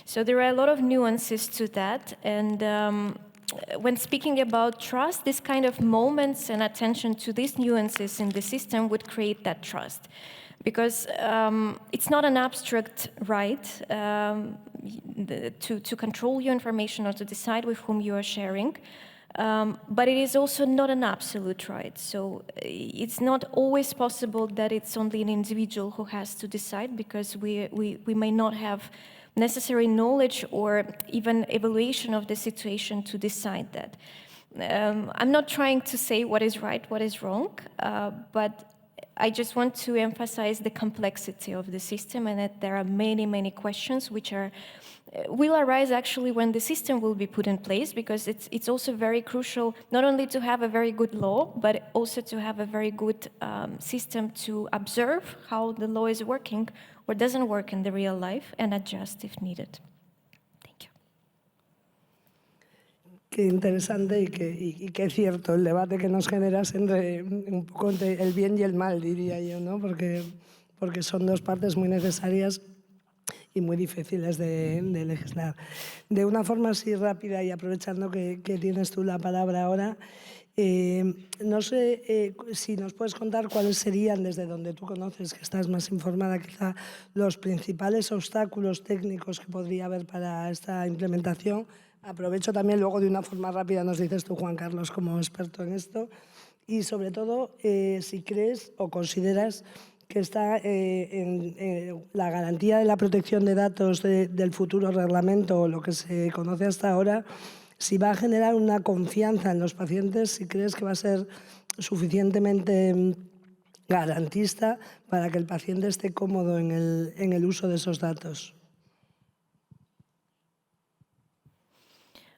So there are a lot of nuances to that, and when speaking about trust, this kind of moments and attention to these nuances in the system would create that trust. Because it's not an abstract right to control your information or to decide with whom you are sharing, but it is also not an absolute right. So it's not always possible that it's only an individual who has to decide, because we may not have necessary knowledge or even evaluation of the situation to decide that. I'm not trying to say what is right, what is wrong, but I just want to emphasize the complexity of the system, and that there are many, many questions which will arise actually when the system will be put in place, because it's also very crucial not only to have a very good law, but also to have a very good system to observe how the law is working or doesn't work in the real life, and adjust if needed. Qué interesante y qué cierto el debate que nos generas un poco entre el bien y el mal, diría yo, ¿no? Porque son dos partes muy necesarias y muy difíciles de legislar. De una forma así rápida y aprovechando que tienes tú la palabra ahora, no sé si nos puedes contar cuáles serían, desde donde tú conoces, que estás más informada quizá, los principales obstáculos técnicos que podría haber para esta implementación. Aprovecho también luego de una forma rápida, nos dices tú, Juan Carlos, como experto en esto, y sobre todo si crees o consideras que está en la garantía de la protección de datos del futuro reglamento o lo que se conoce hasta ahora, si va a generar una confianza en los pacientes, si crees que va a ser suficientemente garantista para que el paciente esté cómodo en el uso de esos datos.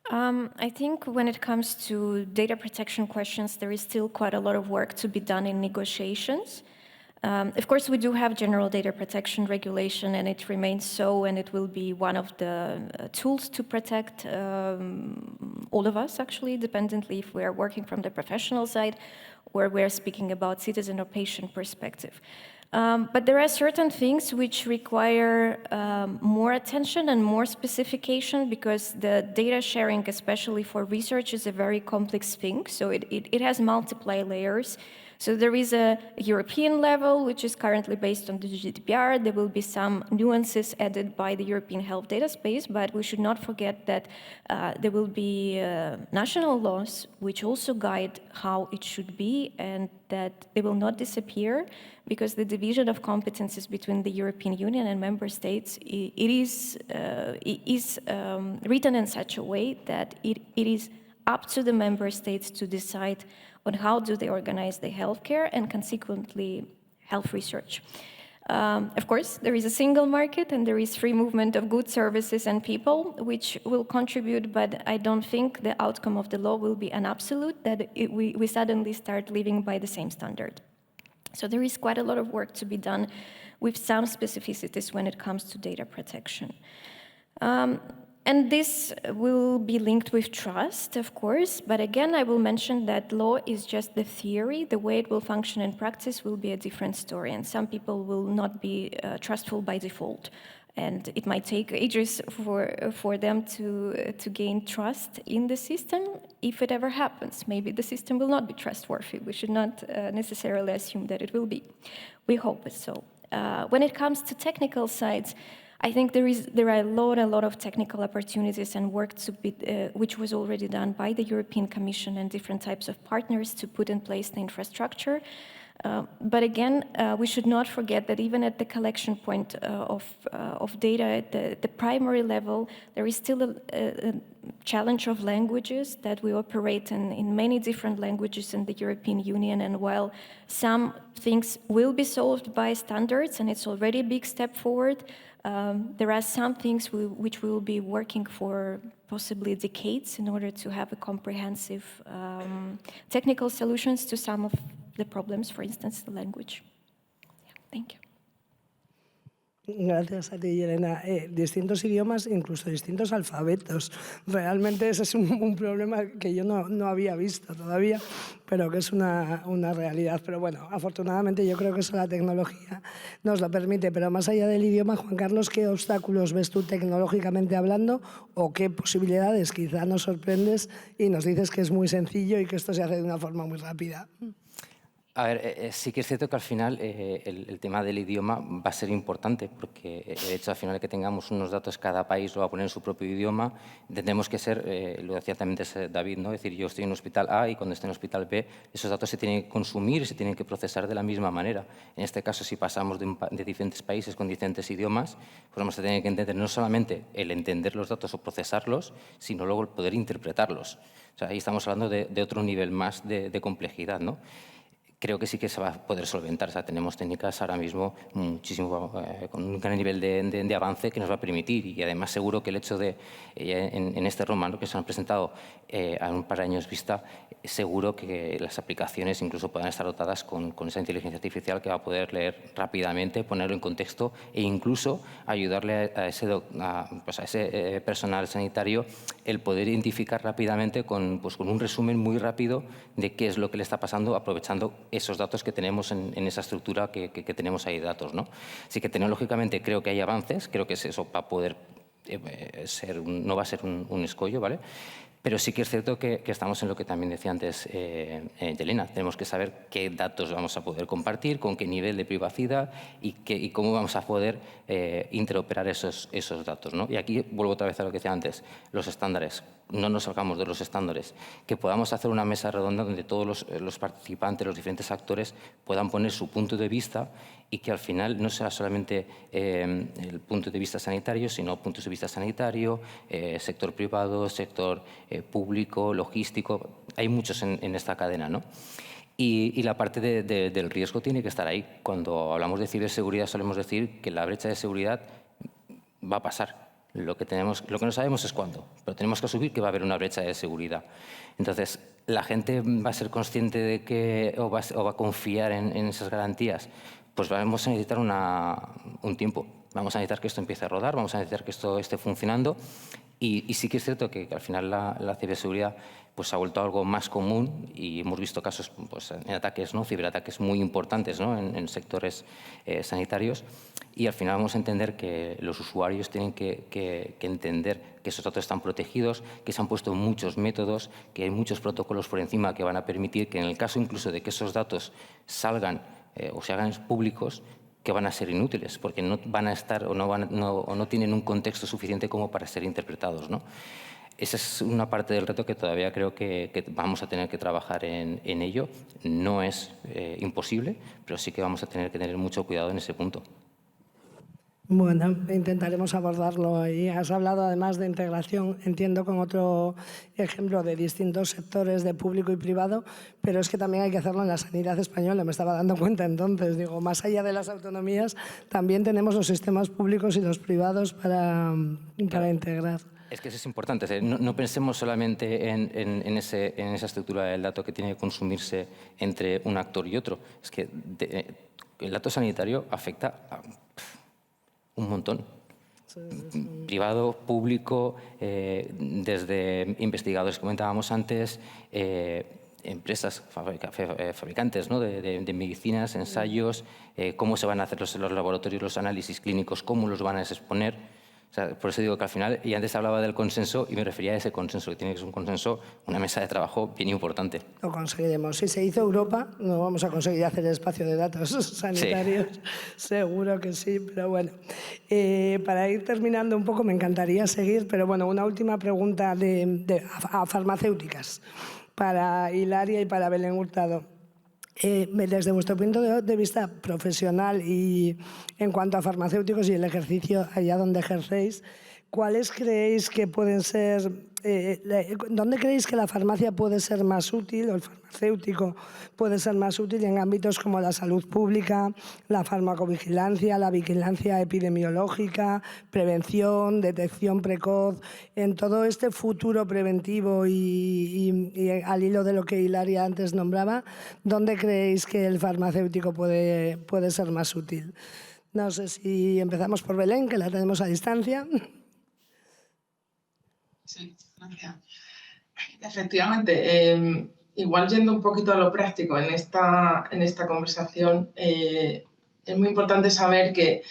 I think when it comes to data protection questions, there is still quite a lot of work to be done in negotiations. Of course, we do have general data protection regulation, and it remains so, and it will be one of the tools to protect all of us, actually, dependently if we are working from the professional side or we're speaking about citizen or patient perspective. But there are certain things which require more attention and more specification, because the data sharing, especially for research, is a very complex thing. So it has multiple layers. So there is a European level, which is currently based on the GDPR. There will be some nuances added by the European Health Data Space, but we should not forget that there will be national laws which also guide how it should be, and that they will not disappear, because the division of competences between the European Union and member states, it is written in such a way that it is up to the member states to decide on how do they organize the healthcare and consequently health research. Of course, there is a single market and there is free movement of goods, services, and people, which will contribute, but I don't think the outcome of the law will be an absolute, that we suddenly start living by the same standard. So there is quite a lot of work to be done with some specificities when it comes to data protection. And this will be linked with trust, of course, but again, I will mention that law is just the theory. The way it will function in practice will be a different story, and some people will not be trustful by default. And it might take ages for them to gain trust in the system, if it ever happens. Maybe the system will not be trustworthy. We should not necessarily assume that it will be. We hope so. When it comes to technical sides, I think there are a lot of technical opportunities and work to be, which was already done by the European Commission and different types of partners to put in place the infrastructure. But again, we should not forget that even at the collection point of data at the primary level, there is still a challenge of languages, that we operate in many different languages in the European Union. And while some things will be solved by standards, and it's already a big step forward, there are some things which we will be working for possibly decades in order to have a comprehensive technical solutions to some of the problems, for instance, the language. Yeah, thank you. Gracias a ti, Elena. Distintos idiomas, incluso distintos alfabetos. Realmente ese es un problema que yo no había visto todavía, pero que es una realidad. Pero bueno, afortunadamente yo creo que eso la tecnología nos lo permite. Pero más allá del idioma, Juan Carlos, ¿qué obstáculos ves tú tecnológicamente hablando o qué posibilidades? Quizá nos sorprendes y nos dices que es muy sencillo y que esto se hace de una forma muy rápida. A ver, sí que es cierto que al final el tema del idioma va a ser importante, porque el hecho al final que tengamos unos datos, cada país lo va a poner en su propio idioma, tendremos que ser, lo decía también David, ¿no? Es decir, yo estoy en hospital A y cuando estoy en hospital B, esos datos se tienen que consumir y se tienen que procesar de la misma manera. En este caso, si pasamos de diferentes países con diferentes idiomas, pues vamos a tener que entender no solamente el entender los datos o procesarlos, sino luego el poder interpretarlos. O sea, ahí estamos hablando de otro nivel más de complejidad, ¿no? Creo que sí que se va a poder solventar. O sea, tenemos técnicas ahora mismo muchísimo, con un gran nivel de avance que nos va a permitir, y además seguro que el hecho de, en este ROMA, ¿no?, que se han presentado a un par de años vista, seguro que las aplicaciones incluso puedan estar dotadas con esa inteligencia artificial que va a poder leer rápidamente, ponerlo en contexto e incluso ayudarle a ese personal sanitario el poder identificar rápidamente con un resumen muy rápido de qué es lo que le está pasando, aprovechando esos datos que tenemos en esa estructura que tenemos ahí de datos, ¿no? Así que tecnológicamente creo que hay avances, creo que eso va a poder no va a ser un escollo, ¿vale? Pero sí que es cierto que estamos en lo que también decía antes Yelena. Tenemos que saber qué datos vamos a poder compartir, con qué nivel de privacidad y cómo vamos a poder interoperar esos datos, ¿no? Y aquí vuelvo otra vez a lo que decía antes, los estándares. No nos salgamos de los estándares. Que podamos hacer una mesa redonda donde todos los participantes, los diferentes actores puedan poner su punto de vista y que al final no sea solamente el punto de vista sanitario, sino puntos de vista sanitario, sector privado, sector público, logístico. Hay muchos en esta cadena, ¿no? Y la parte del riesgo tiene que estar ahí. Cuando hablamos de ciberseguridad solemos decir que la brecha de seguridad va a pasar. Lo que no sabemos es cuándo, pero tenemos que asumir que va a haber una brecha de seguridad. Entonces, ¿la gente va a ser consciente de que o va a confiar en esas garantías? Pues vamos a necesitar un tiempo. Vamos a necesitar que esto empiece a rodar, vamos a necesitar que esto esté funcionando. Y sí que es cierto que al final la ciberseguridad pues, ha vuelto algo más común y hemos visto casos pues, en ataques, ¿no? Ciberataques muy importantes, ¿no? en sectores sanitarios. Y al final vamos a entender que los usuarios tienen que entender que esos datos están protegidos, que se han puesto muchos métodos, que hay muchos protocolos por encima que van a permitir que en el caso incluso de que esos datos salgan o se hagan públicos, que van a ser inútiles, porque no van a estar o no tienen un contexto suficiente como para ser interpretados, ¿no? Esa es una parte del reto que todavía creo que vamos a tener que trabajar en ello. No es imposible, pero sí que vamos a tener que tener mucho cuidado en ese punto. Bueno, intentaremos abordarlo ahí. Has hablado además de integración, entiendo, con otro ejemplo de distintos sectores de público y privado, pero es que también hay que hacerlo en la sanidad española, me estaba dando cuenta entonces. Digo, más allá de las autonomías, también tenemos los sistemas públicos y los privados para integrar. Es que eso es importante. No pensemos solamente en esa estructura del dato que tiene que consumirse entre un actor y otro. Es que el dato sanitario afecta a un montón. Privado, público, desde investigadores que comentábamos antes, empresas, fabricantes, ¿no? de medicinas, ensayos, cómo se van a hacer los laboratorios, los análisis clínicos, cómo los van a exponer. O sea, por eso digo que al final, y antes hablaba del consenso y me refería a ese consenso, que tiene que ser un consenso, una mesa de trabajo bien importante. Lo conseguiremos. Si se hizo Europa, no vamos a conseguir hacer el espacio de datos sanitarios. Sí. Seguro que sí, pero bueno. Para ir terminando un poco, me encantaría seguir, pero bueno, una última pregunta a farmacéuticas para Hilaria y para Belén Hurtado. Desde vuestro punto de vista profesional y en cuanto a farmacéuticos y el ejercicio allá donde ejercéis, ¿cuáles creéis que pueden ser, dónde creéis que la farmacia puede ser más útil o el farmacéutico puede ser más útil en ámbitos como la salud pública, la farmacovigilancia, la vigilancia epidemiológica, prevención, detección precoz, en todo este futuro preventivo y al hilo de lo que Hilaria antes nombraba, ¿dónde creéis que el farmacéutico puede ser más útil? No sé si empezamos por Belén, que la tenemos a distancia. Sí, gracias. Efectivamente, igual yendo un poquito a lo práctico en esta conversación, es muy importante saber que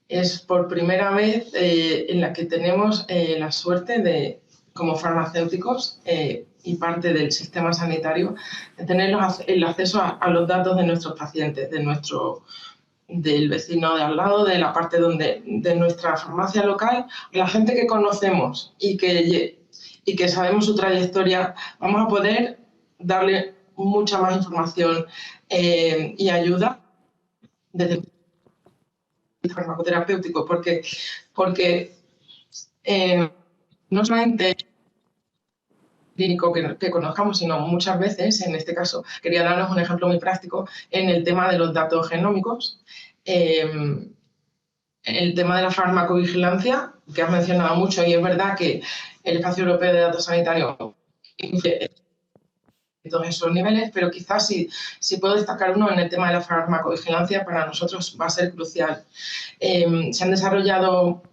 es por primera vez en la que tenemos la suerte de, como farmacéuticos y parte del sistema sanitario, de tener el acceso a los datos de nuestros pacientes, del vecino de al lado, de la parte de nuestra farmacia local, la gente que conocemos y que sabemos su trayectoria, vamos a poder darle mucha más información y ayuda desde el farmacoterapéutico, porque no solamente clínico que conozcamos, sino muchas veces, en este caso, quería darnos un ejemplo muy práctico en el tema de los datos genómicos. El tema de la farmacovigilancia, que has mencionado mucho, y es verdad que el Espacio Europeo de Datos Sanitarios incluye todos esos niveles, pero quizás si puedo destacar uno en el tema de la farmacovigilancia, para nosotros va a ser crucial. Se han desarrollado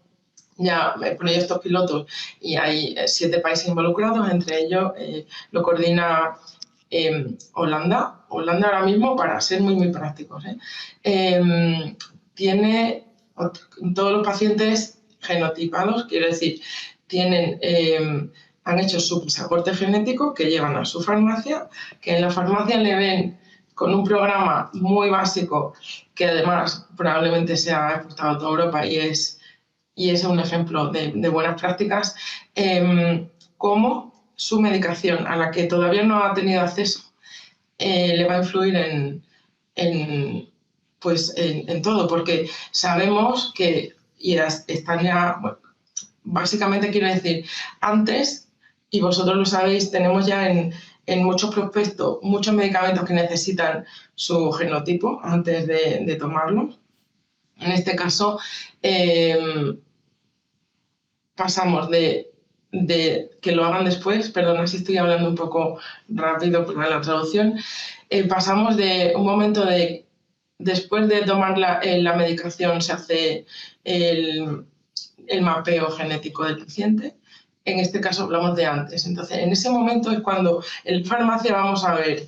ya proyectos pilotos y hay 7 países involucrados, entre ellos lo coordina Holanda, Holanda ahora mismo, para ser muy, muy prácticos, tiene todos los pacientes genotipados, quiero decir, han hecho su pasaporte genético que llevan a su farmacia, que en la farmacia le ven con un programa muy básico que además probablemente se ha exportado a toda Europa y es un ejemplo de buenas prácticas, cómo su medicación, a la que todavía no ha tenido acceso, le va a influir en todo, porque sabemos que están ya, bueno, básicamente quiero decir, antes, y vosotros lo sabéis, tenemos ya en muchos prospectos muchos medicamentos que necesitan su genotipo antes de tomarlo. En este caso, pasamos de que lo hagan después, perdona si estoy hablando un poco rápido por la traducción, pasamos de un momento de, después de tomar la medicación se hace el mapeo genético del paciente. En este caso hablamos de antes. Entonces, en ese momento es cuando en farmacia vamos a ver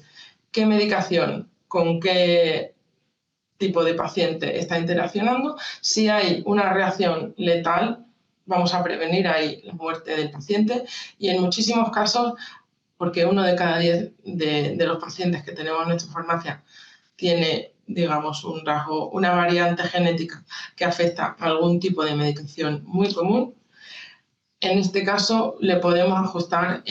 qué medicación, con qué tipo de paciente está interaccionando. Si hay una reacción letal, vamos a prevenir ahí la muerte del paciente. Y en muchísimos casos, porque 1 de cada 10 de los pacientes que tenemos en nuestra farmacia tiene, digamos, un rasgo, una variante genética que afecta a algún tipo de medicación muy común, en este caso le podemos ajustar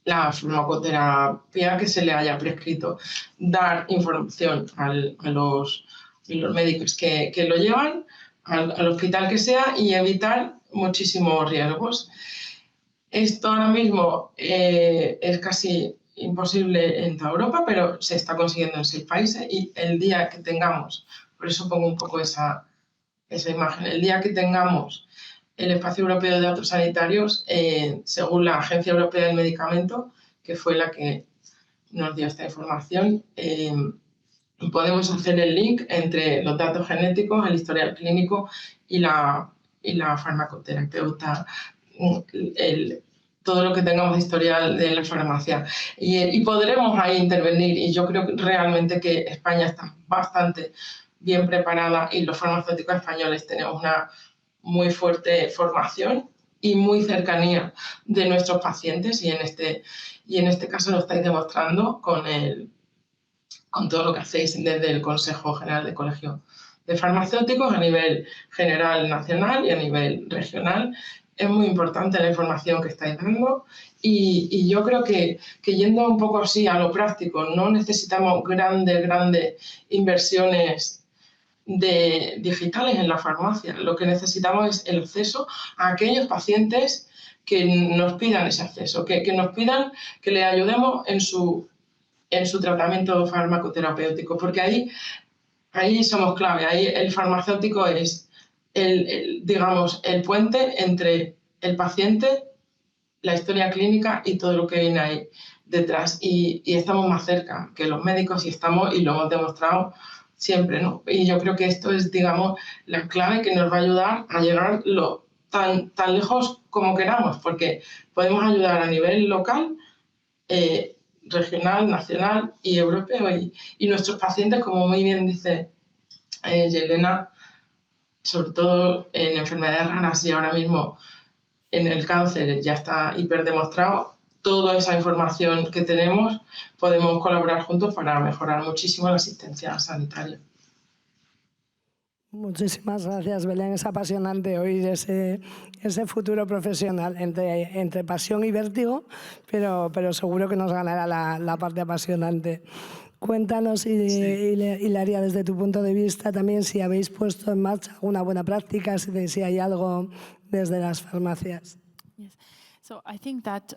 la farmacoterapia que se le haya prescrito, dar información a los médicos que lo llevan, al hospital que sea, y evitar muchísimos riesgos. Esto ahora mismo es casi imposible en toda Europa, pero se está consiguiendo en 6 países, y el día que tengamos, por eso pongo un poco esa imagen, el día que tengamos el Espacio Europeo de Datos Sanitarios, según la Agencia Europea del Medicamento, que fue la que nos dio esta información, podemos hacer el link entre los datos genéticos, el historial clínico y la farmacoterapeuta, todo lo que tengamos de historial de la farmacia. Y podremos ahí intervenir, y yo creo realmente que España está bastante bien preparada, y los farmacéuticos españoles tenemos una muy fuerte formación y muy cercanía de nuestros pacientes, y en este caso lo estáis demostrando con todo lo que hacéis desde el Consejo General de Colegio de Farmacéuticos a nivel general nacional y a nivel regional. Es muy importante la información que estáis dando, y yo creo que yendo un poco así a lo práctico, no necesitamos grandes inversiones digitales en la farmacia. Lo que necesitamos es el acceso a aquellos pacientes que nos pidan ese acceso, que nos pidan que le ayudemos en su tratamiento farmacoterapéutico, porque ahí somos clave, ahí el farmacéutico es digamos, el puente entre el paciente, la historia clínica y todo lo que viene ahí detrás, y estamos más cerca que los médicos, y lo hemos demostrado siempre, ¿no? Y yo creo que esto es, digamos, la clave que nos va a ayudar a llegar tan lejos como queramos, porque podemos ayudar a nivel local, regional, nacional y europeo, y nuestros pacientes, como muy bien dice Yelena, sobre todo en enfermedades raras, y ahora mismo en el cáncer ya está hiperdemostrado. Toda esa información que tenemos, podemos colaborar juntos para mejorar muchísimo la asistencia sanitaria. Muchísimas gracias, Belén. Es apasionante oír ese futuro profesional entre pasión y vértigo, pero seguro que nos ganará la parte apasionante. Cuéntanos, Hilaria, desde tu punto de vista también, si habéis puesto en marcha alguna buena práctica, si hay algo desde las farmacias. Yes. So I think that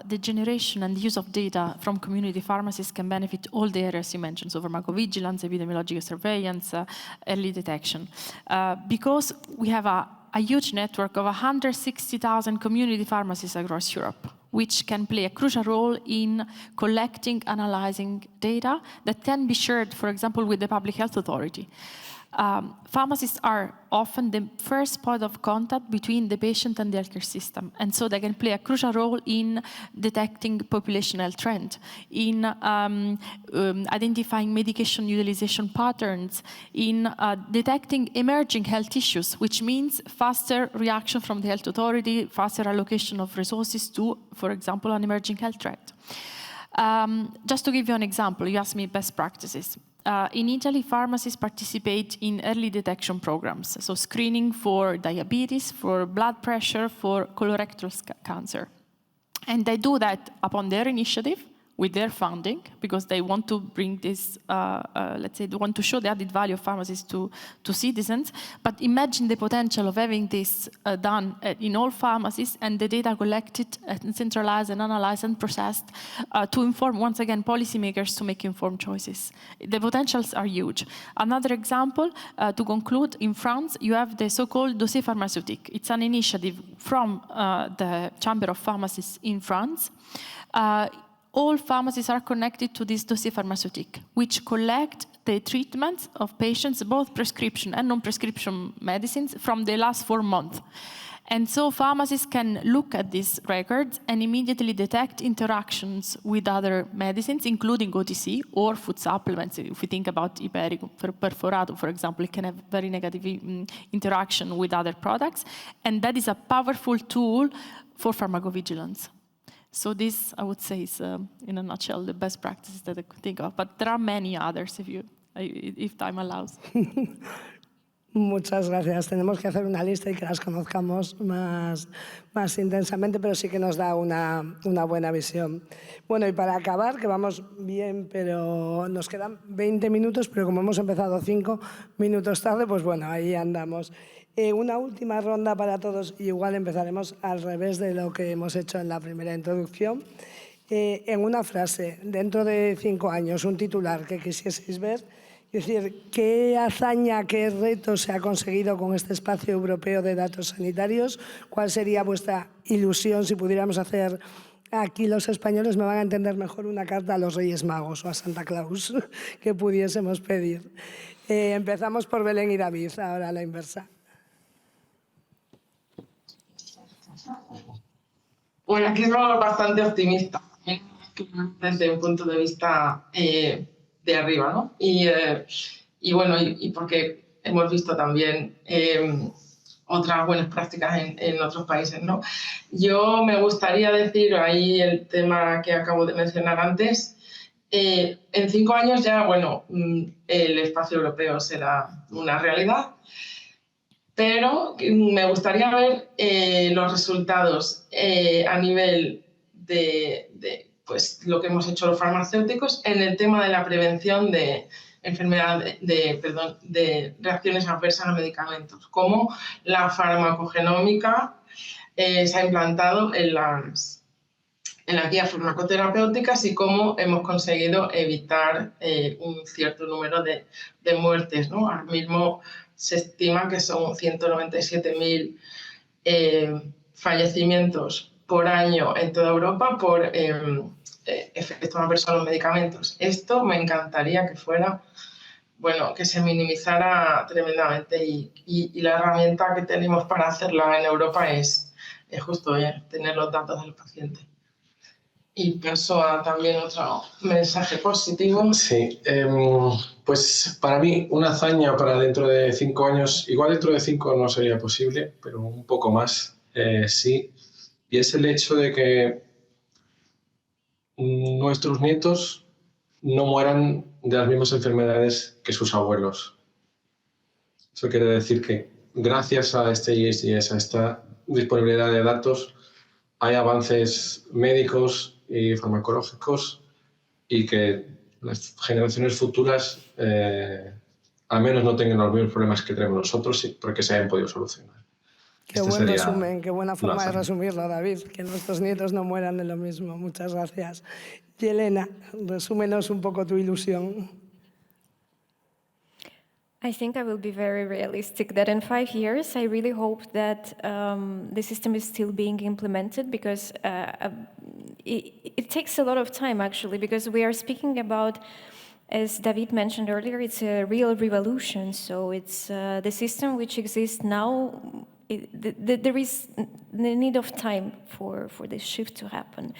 the generation and the use of data from community pharmacies can benefit all the areas you mentioned, so pharmacovigilance, epidemiological surveillance, early detection. Because we have a huge network of 160,000 community pharmacies across Europe, which can play a crucial role in collecting, analyzing data that can be shared, for example, with the public health authority. Pharmacists are often the first point of contact between the patient and the healthcare system, and so they can play a crucial role in detecting population health trend, in identifying medication utilization patterns, in detecting emerging health issues, which means faster reaction from the health authority, faster allocation of resources to, for example, an emerging health threat. Just to give you an example, you asked me best practices. In Italy, pharmacists participate in early detection programs, so screening for diabetes, for blood pressure, for colorectal cancer. And they do that upon their initiative, with their funding, because they want to bring this, let's say, they want to show the added value of pharmacies to citizens. But imagine the potential of having this done in all pharmacies and the data collected and centralized and analyzed and processed to inform, once again, policymakers to make informed choices. The potentials are huge. Another example, to conclude, in France, you have the so-called dossier pharmaceutique. It's an initiative from the Chamber of Pharmacists in France. All pharmacies are connected to this dossier pharmaceutique, which collect the treatments of patients, both prescription and non-prescription medicines, from the last 4 months. And so pharmacists can look at these records and immediately detect interactions with other medicines, including OTC or food supplements. If we think about Iberico perforatum, for example, it can have very negative interaction with other products. And that is a powerful tool for pharmacovigilance. So this, I would say, is, in a nutshell, the best practices that I could think of. But there are many others, if time allows. Muchas gracias. Tenemos que hacer una lista y que las conozcamos más intensamente, pero sí que nos da una buena visión. Bueno, y para acabar, que vamos bien, pero nos quedan 20 minutos, pero como hemos empezado 5 minutos tarde, pues bueno, ahí andamos. Una última ronda para todos, y igual empezaremos al revés de lo que hemos hecho en la primera introducción. En una frase, dentro de 5 años, un titular que quisieseis ver, es decir, ¿qué hazaña, qué reto se ha conseguido con este espacio europeo de datos sanitarios? ¿Cuál sería vuestra ilusión si pudiéramos hacer? Aquí los españoles me van a entender mejor una carta a los Reyes Magos o a Santa Claus que pudiésemos pedir. Empezamos por Belén y David, ahora a la inversa. Bueno, aquí somos bastante optimistas, desde un punto de vista de arriba, ¿no? Y bueno, y porque hemos visto también otras buenas prácticas en otros países, ¿no? Yo me gustaría decir ahí el tema que acabo de mencionar antes. En 5 años ya, bueno, el espacio europeo será una realidad, pero me gustaría ver los resultados a nivel de pues, lo que hemos hecho los farmacéuticos en el tema de la prevención de enfermedades, de reacciones adversas a medicamentos, cómo la farmacogenómica se ha implantado en las guías farmacoterapéuticas y cómo hemos conseguido evitar un cierto número de muertes, ¿no? Ahora mismo se estima que son 197.000 fallecimientos por año en toda Europa por efectos adversos a los medicamentos. Esto me encantaría que fuera, bueno, que se minimizara tremendamente y la herramienta que tenemos para hacerla en Europa es justo tener los datos del paciente. Y paso a también otro mensaje positivo. Sí, pues para mí una hazaña para dentro de 5 años, igual dentro de 5 no sería posible, pero un poco más sí, y es el hecho de que nuestros nietos no mueran de las mismas enfermedades que sus abuelos. Eso quiere decir que gracias a este ISIS, a esta disponibilidad de datos, hay avances médicos y farmacológicos y que las generaciones futuras al menos no tengan los mismos problemas que tenemos nosotros porque se hayan podido solucionar. Qué buen resumen, qué buena forma de resumirlo, David, que nuestros nietos no mueran de lo mismo. Muchas gracias. Y Elena, resúmenos un poco tu ilusión. I think I will be very realistic that in 5 years, I really hope that the system is still being implemented because it takes a lot of time, actually, because we are speaking about as David mentioned earlier, it's a real revolution. So it's the system which exists now, there is the need of time for this shift to happen.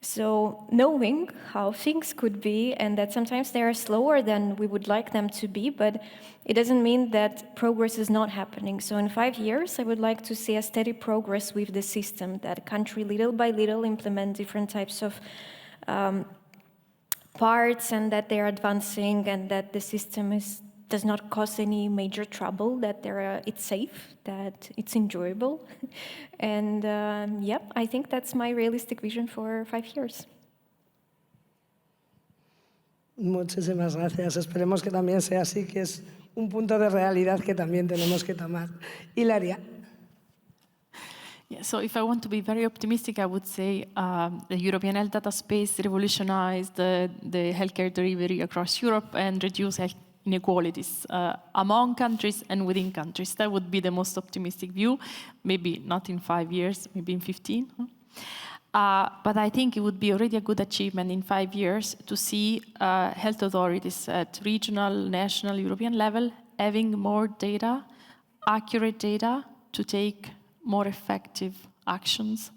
So knowing how things could be, and that sometimes they are slower than we would like them to be, but it doesn't mean that progress is not happening. So in 5 years, I would like to see a steady progress with the system, that country little by little implement different types of parts, and that they're advancing, and that the system does not cause any major trouble, that it's safe, that it's enjoyable. And yeah, I think that's my realistic vision for 5 years. Muchísimas gracias. Esperemos que también sea así, que es un punto de realidad que también tenemos que tomar. Hilaria. Yeah, so if I want to be very optimistic, I would say the European health data space revolutionized the healthcare delivery across Europe and reduced health inequalities among countries and within countries. That would be the most optimistic view, maybe not in 5 years, maybe in 15. But I think it would be already a good achievement in 5 years to see health authorities at regional, national, European level having more data, accurate data, to take more effective actions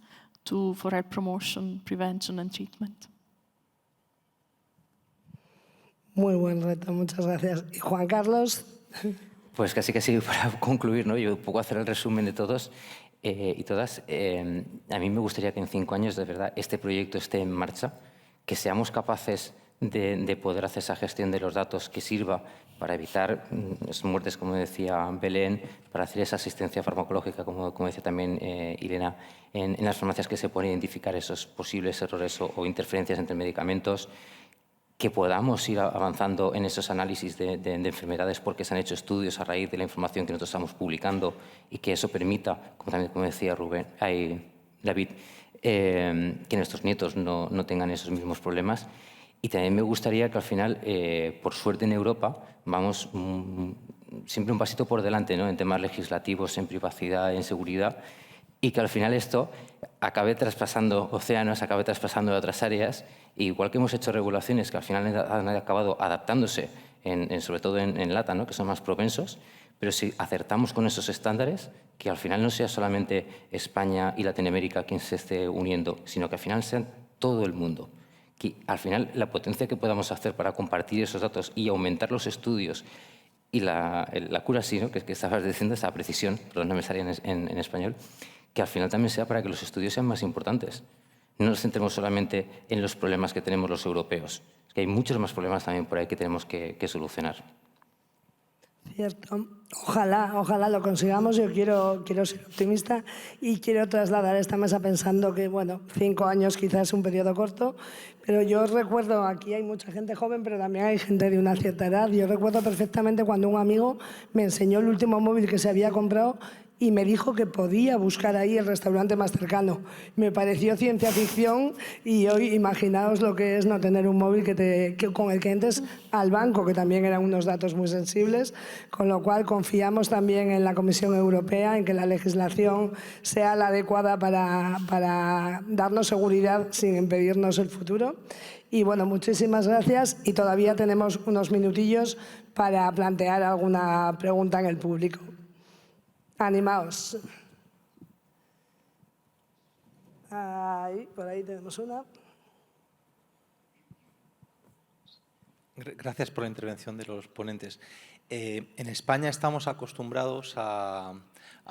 for health promotion, prevention and treatment. Muy buen reto, muchas gracias. ¿Y Juan Carlos? Pues casi para concluir, ¿no? Yo un poco hacer el resumen de todos y todas. A mí me gustaría que en 5 años, de verdad, este proyecto esté en marcha, que seamos capaces de poder hacer esa gestión de los datos que sirva para evitar muertes, como decía Belén, para hacer esa asistencia farmacológica, como decía también Irene, en las farmacias, que se puedan identificar esos posibles errores o interferencias entre medicamentos, que podamos ir avanzando en esos análisis de enfermedades, porque se han hecho estudios a raíz de la información que nosotros estamos publicando, y que eso permita, como decía David, que nuestros nietos no tengan esos mismos problemas. Y también me gustaría que al final, por suerte en Europa, vamos siempre un pasito por delante, ¿no? En temas legislativos, en privacidad, en seguridad, y que al final esto acabe traspasando océanos, acabe traspasando a otras áreas, igual que hemos hecho regulaciones que al final han acabado adaptándose, sobre todo en LATA, ¿no? Que son más propensos, pero si acertamos con esos estándares, que al final no sea solamente España y Latinoamérica quien se esté uniendo, sino que al final sean todo el mundo. Que al final la potencia que podamos hacer para compartir esos datos y aumentar los estudios y la accuracy, ¿no? que estabas diciendo, esa precisión, perdón, no me salía en español, que al final también sea para que los estudios sean más importantes. No nos centremos solamente en los problemas que tenemos los europeos, es que hay muchos más problemas también por ahí que tenemos que solucionar. Cierto. Ojalá lo consigamos. Yo quiero ser optimista y quiero trasladar esta mesa pensando que, bueno, 5 años quizás es un periodo corto, pero yo recuerdo, aquí hay mucha gente joven, pero también hay gente de una cierta edad. Yo recuerdo perfectamente cuando un amigo me enseñó el último móvil que se había comprado y me dijo que podía buscar ahí el restaurante más cercano. Me pareció ciencia ficción, y hoy imaginaos lo que es no tener un móvil con el que entres al banco, que también eran unos datos muy sensibles, con lo cual confiamos también en la Comisión Europea, en que la legislación sea la adecuada para darnos seguridad sin impedirnos el futuro. Y bueno, muchísimas gracias, y todavía tenemos unos minutillos para plantear alguna pregunta en el público. Animaos. Por ahí tenemos una. Gracias por la intervención de los ponentes. En España estamos acostumbrados a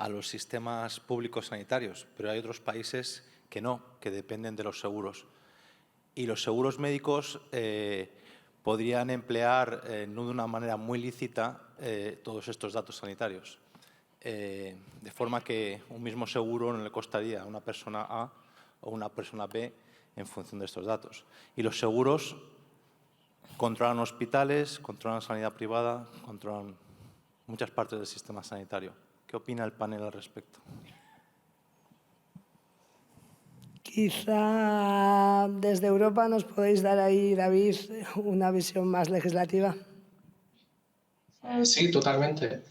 los sistemas públicos sanitarios, pero hay otros países que no, que dependen de los seguros. Y los seguros médicos podrían emplear, no de una manera muy lícita, todos estos datos sanitarios. De forma que un mismo seguro no le costaría a una persona A o una persona B en función de estos datos. Y los seguros controlan hospitales, controlan sanidad privada, controlan muchas partes del sistema sanitario. ¿Qué opina el panel al respecto? Quizá desde Europa nos podéis dar ahí, David, una visión más legislativa. Sí, totalmente.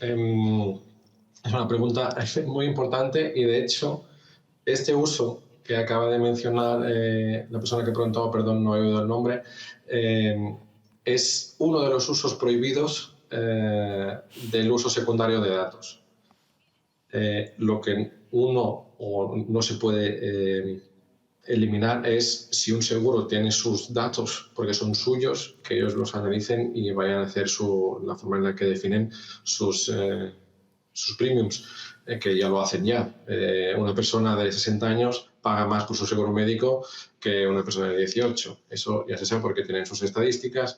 Es una pregunta muy importante, y de hecho este uso que acaba de mencionar la persona que preguntaba, perdón, no he oído el nombre, es uno de los usos prohibidos del uso secundario de datos. Lo que uno no se puede eliminar es si un seguro tiene sus datos porque son suyos, que ellos los analicen y vayan a hacer la forma en la que definen sus premiums, que ya lo hacen ya. Una persona de 60 años paga más por su seguro médico que una persona de 18. Eso ya se sabe porque tienen sus estadísticas.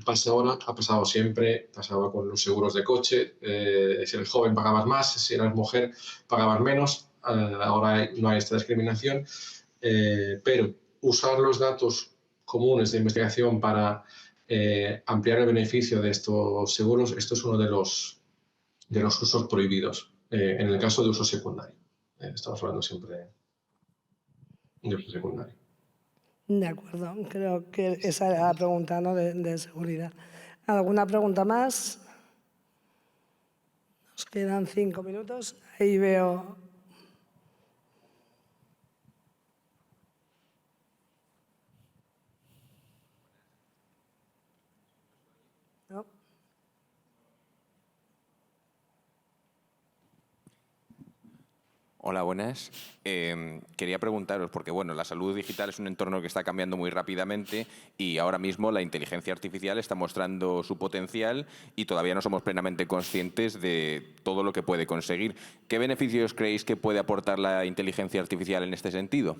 Pasa ahora, ha pasado siempre, pasaba con los seguros de coche. Si eres joven pagabas más, si eras mujer pagabas menos. Ahora no hay esta discriminación, pero usar los datos comunes de investigación para ampliar el beneficio de estos seguros, esto es uno de los usos prohibidos, en el caso de uso secundario. Estamos hablando siempre de uso secundario. De acuerdo, creo que esa era la pregunta, ¿no?, de seguridad. ¿Alguna pregunta más? Nos quedan 5 minutos. Ahí veo... ¿No? Hola, buenas. Quería preguntaros, porque bueno, la salud digital es un entorno que está cambiando muy rápidamente y ahora mismo la inteligencia artificial está mostrando su potencial y todavía no somos plenamente conscientes de todo lo que puede conseguir. ¿Qué beneficios creéis que puede aportar la inteligencia artificial en este sentido?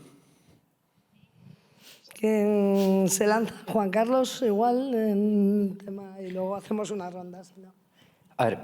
¿Quién se lanza? Juan Carlos, igual, en tema, y luego hacemos una ronda. Si no. A ver,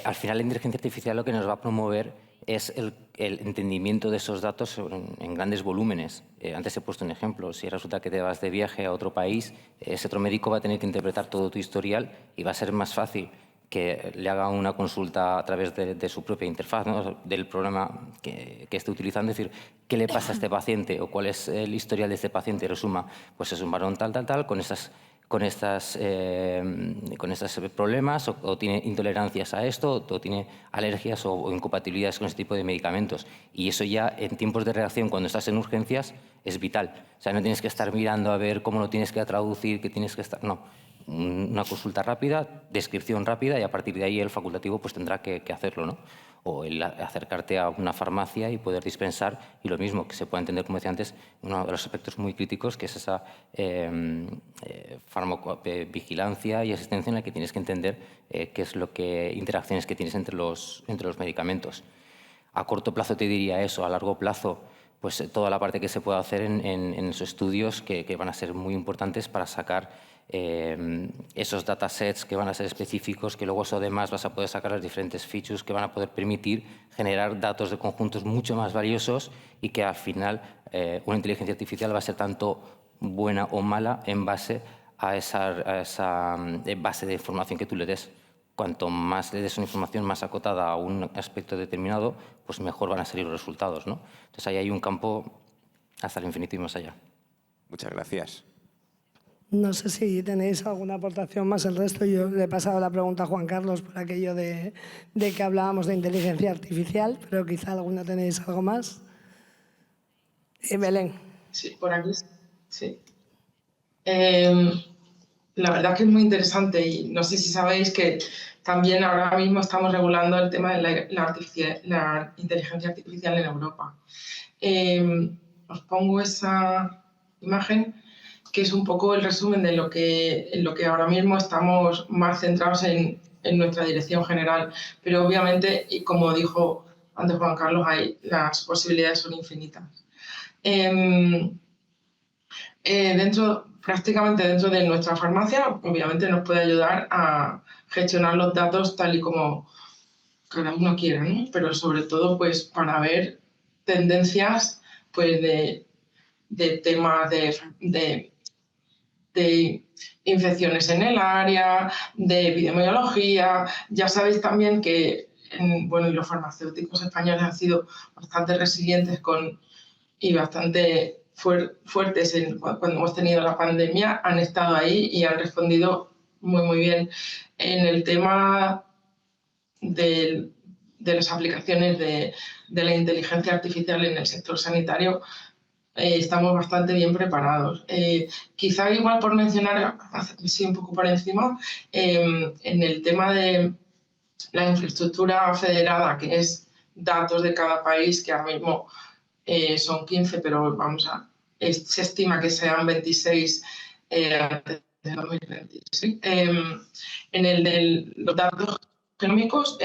al final la inteligencia artificial lo que nos va a promover es el entendimiento de esos datos en grandes volúmenes. Antes he puesto un ejemplo. Si resulta que te vas de viaje a otro país, ese otro médico va a tener que interpretar todo tu historial y va a ser más fácil que le haga una consulta a través de su propia interfaz, ¿no?, del programa que esté utilizando, es decir, qué le pasa a este paciente o cuál es el historial de este paciente. Y resuma, pues es un varón tal, con estos problemas, o tiene intolerancias a esto, o tiene alergias o incompatibilidades con este tipo de medicamentos. Y eso ya en tiempos de reacción, cuando estás en urgencias, es vital. O sea, no tienes que estar mirando a ver cómo lo tienes que traducir, qué tienes que estar... No, una consulta rápida, descripción rápida, y a partir de ahí el facultativo pues tendrá que hacerlo, ¿no? O el acercarte a una farmacia y poder dispensar, y lo mismo, que se pueda entender, como decía antes, uno de los aspectos muy críticos, que es esa farmacovigilancia y asistencia en la que tienes que entender qué es interacciones que tienes entre los medicamentos. A corto plazo te diría eso, a largo plazo, pues toda la parte que se pueda hacer en esos estudios que van a ser muy importantes para sacar esos datasets que van a ser específicos, que luego eso además vas a poder sacar los diferentes features que van a poder permitir generar datos de conjuntos mucho más valiosos, y que al final una inteligencia artificial va a ser tanto buena o mala en base a esa base de información que tú le des. Cuanto más le des una información más acotada a un aspecto determinado, pues mejor van a salir los resultados, ¿no? Entonces ahí hay un campo hasta el infinito y más allá. Muchas gracias. No sé si tenéis alguna aportación más el resto. Yo le he pasado la pregunta a Juan Carlos por aquello de que hablábamos de inteligencia artificial, pero quizá alguna tenéis algo más. Belén. Sí, por aquí. Sí. La verdad es que es muy interesante, y no sé si sabéis que también ahora mismo estamos regulando el tema de la inteligencia artificial en Europa. Os pongo esa imagen, que es un poco el resumen de en lo que ahora mismo estamos más centrados en nuestra dirección general. Pero obviamente, y como dijo antes Juan Carlos, las posibilidades son infinitas. Prácticamente dentro de nuestra farmacia, obviamente nos puede ayudar a gestionar los datos tal y como cada uno quiera, ¿no? Pero sobre todo pues para ver tendencias pues de temas de infecciones en el área, de epidemiología. Ya sabéis también que los farmacéuticos españoles han sido bastante resilientes y bastante fuertes cuando hemos tenido la pandemia, han estado ahí y han respondido muy bien. En el tema de las aplicaciones de la inteligencia artificial en el sector sanitario, estamos bastante bien preparados. Quizá igual por mencionar, así un poco por encima, en el tema de la infraestructura federada, que es datos de cada país, que ahora mismo son 15, pero se estima que sean 26 antes de 2026. En el de los datos genómicos,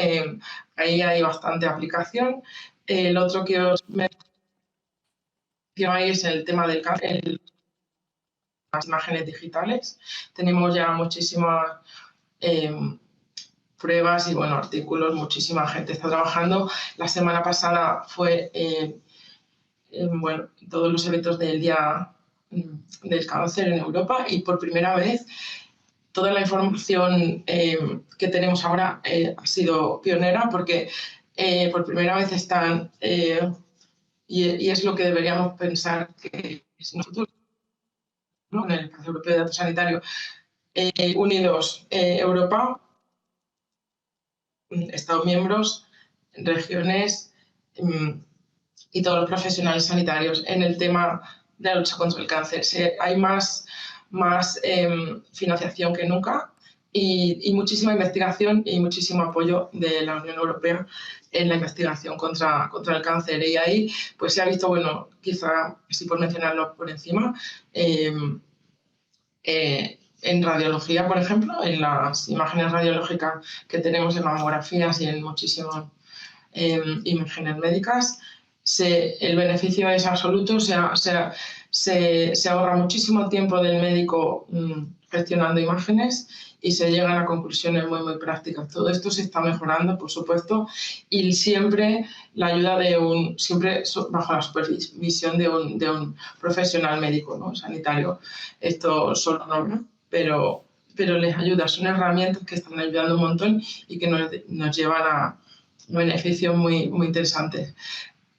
ahí hay bastante aplicación. El otro que os menciono ahí es el tema del cáncer, las imágenes digitales. Tenemos ya muchísimas pruebas y artículos, muchísima gente está trabajando. La semana pasada fue todos los eventos del Día del Cáncer en Europa y por primera vez toda la información que tenemos ahora ha sido pionera porque por primera vez están, y es lo que deberíamos pensar que es nosotros, ¿no? En el Espacio Europeo de Datos Sanitarios, unidos Europa, Estados miembros, regiones y todos los profesionales sanitarios en el tema de la lucha contra el cáncer. Hay más financiación que nunca y muchísima investigación y muchísimo apoyo de la Unión Europea en la investigación contra el cáncer. Y ahí pues se ha visto, quizá, así por mencionarlo por encima, en radiología, por ejemplo, en las imágenes radiológicas que tenemos en mamografías y en muchísimas imágenes médicas, el beneficio es absoluto, se ahorra muchísimo tiempo del médico gestionando imágenes y se llegan a conclusiones muy prácticas. Todo esto se está mejorando, por supuesto, y siempre la ayuda siempre bajo la supervisión de un profesional médico, ¿no? Sanitario. Esto solo no, pero les ayuda, son herramientas que están ayudando un montón y que nos llevan a beneficios muy interesantes.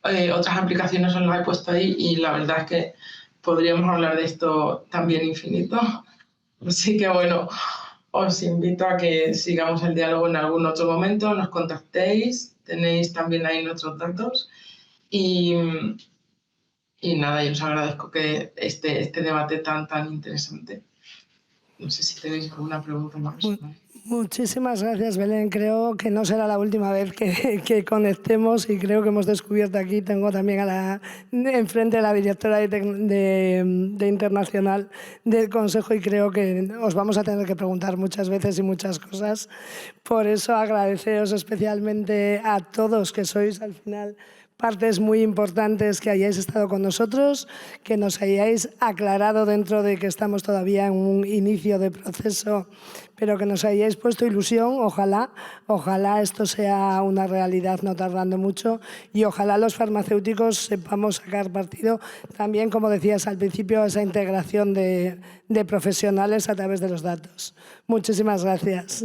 Otras aplicaciones os las he puesto ahí y la verdad es que podríamos hablar de esto también infinito. Así que os invito a que sigamos el diálogo en algún otro momento, nos contactéis, tenéis también ahí nuestros datos y nada, yo os agradezco que este debate tan interesante. No sé si tenéis alguna pregunta más. Muchísimas gracias, Belén. Creo que no será la última vez que conectemos y creo que hemos descubierto aquí, tengo también enfrente a la directora de Internacional del Consejo y creo que os vamos a tener que preguntar muchas veces y muchas cosas. Por eso agradeceros especialmente a todos que sois al final partes muy importantes, que hayáis estado con nosotros, que nos hayáis aclarado dentro de que estamos todavía en un inicio de proceso, pero que nos hayáis puesto ilusión. Ojalá esto sea una realidad no tardando mucho y ojalá los farmacéuticos sepamos sacar partido también, como decías al principio, a esa integración de profesionales a través de los datos. Muchísimas gracias.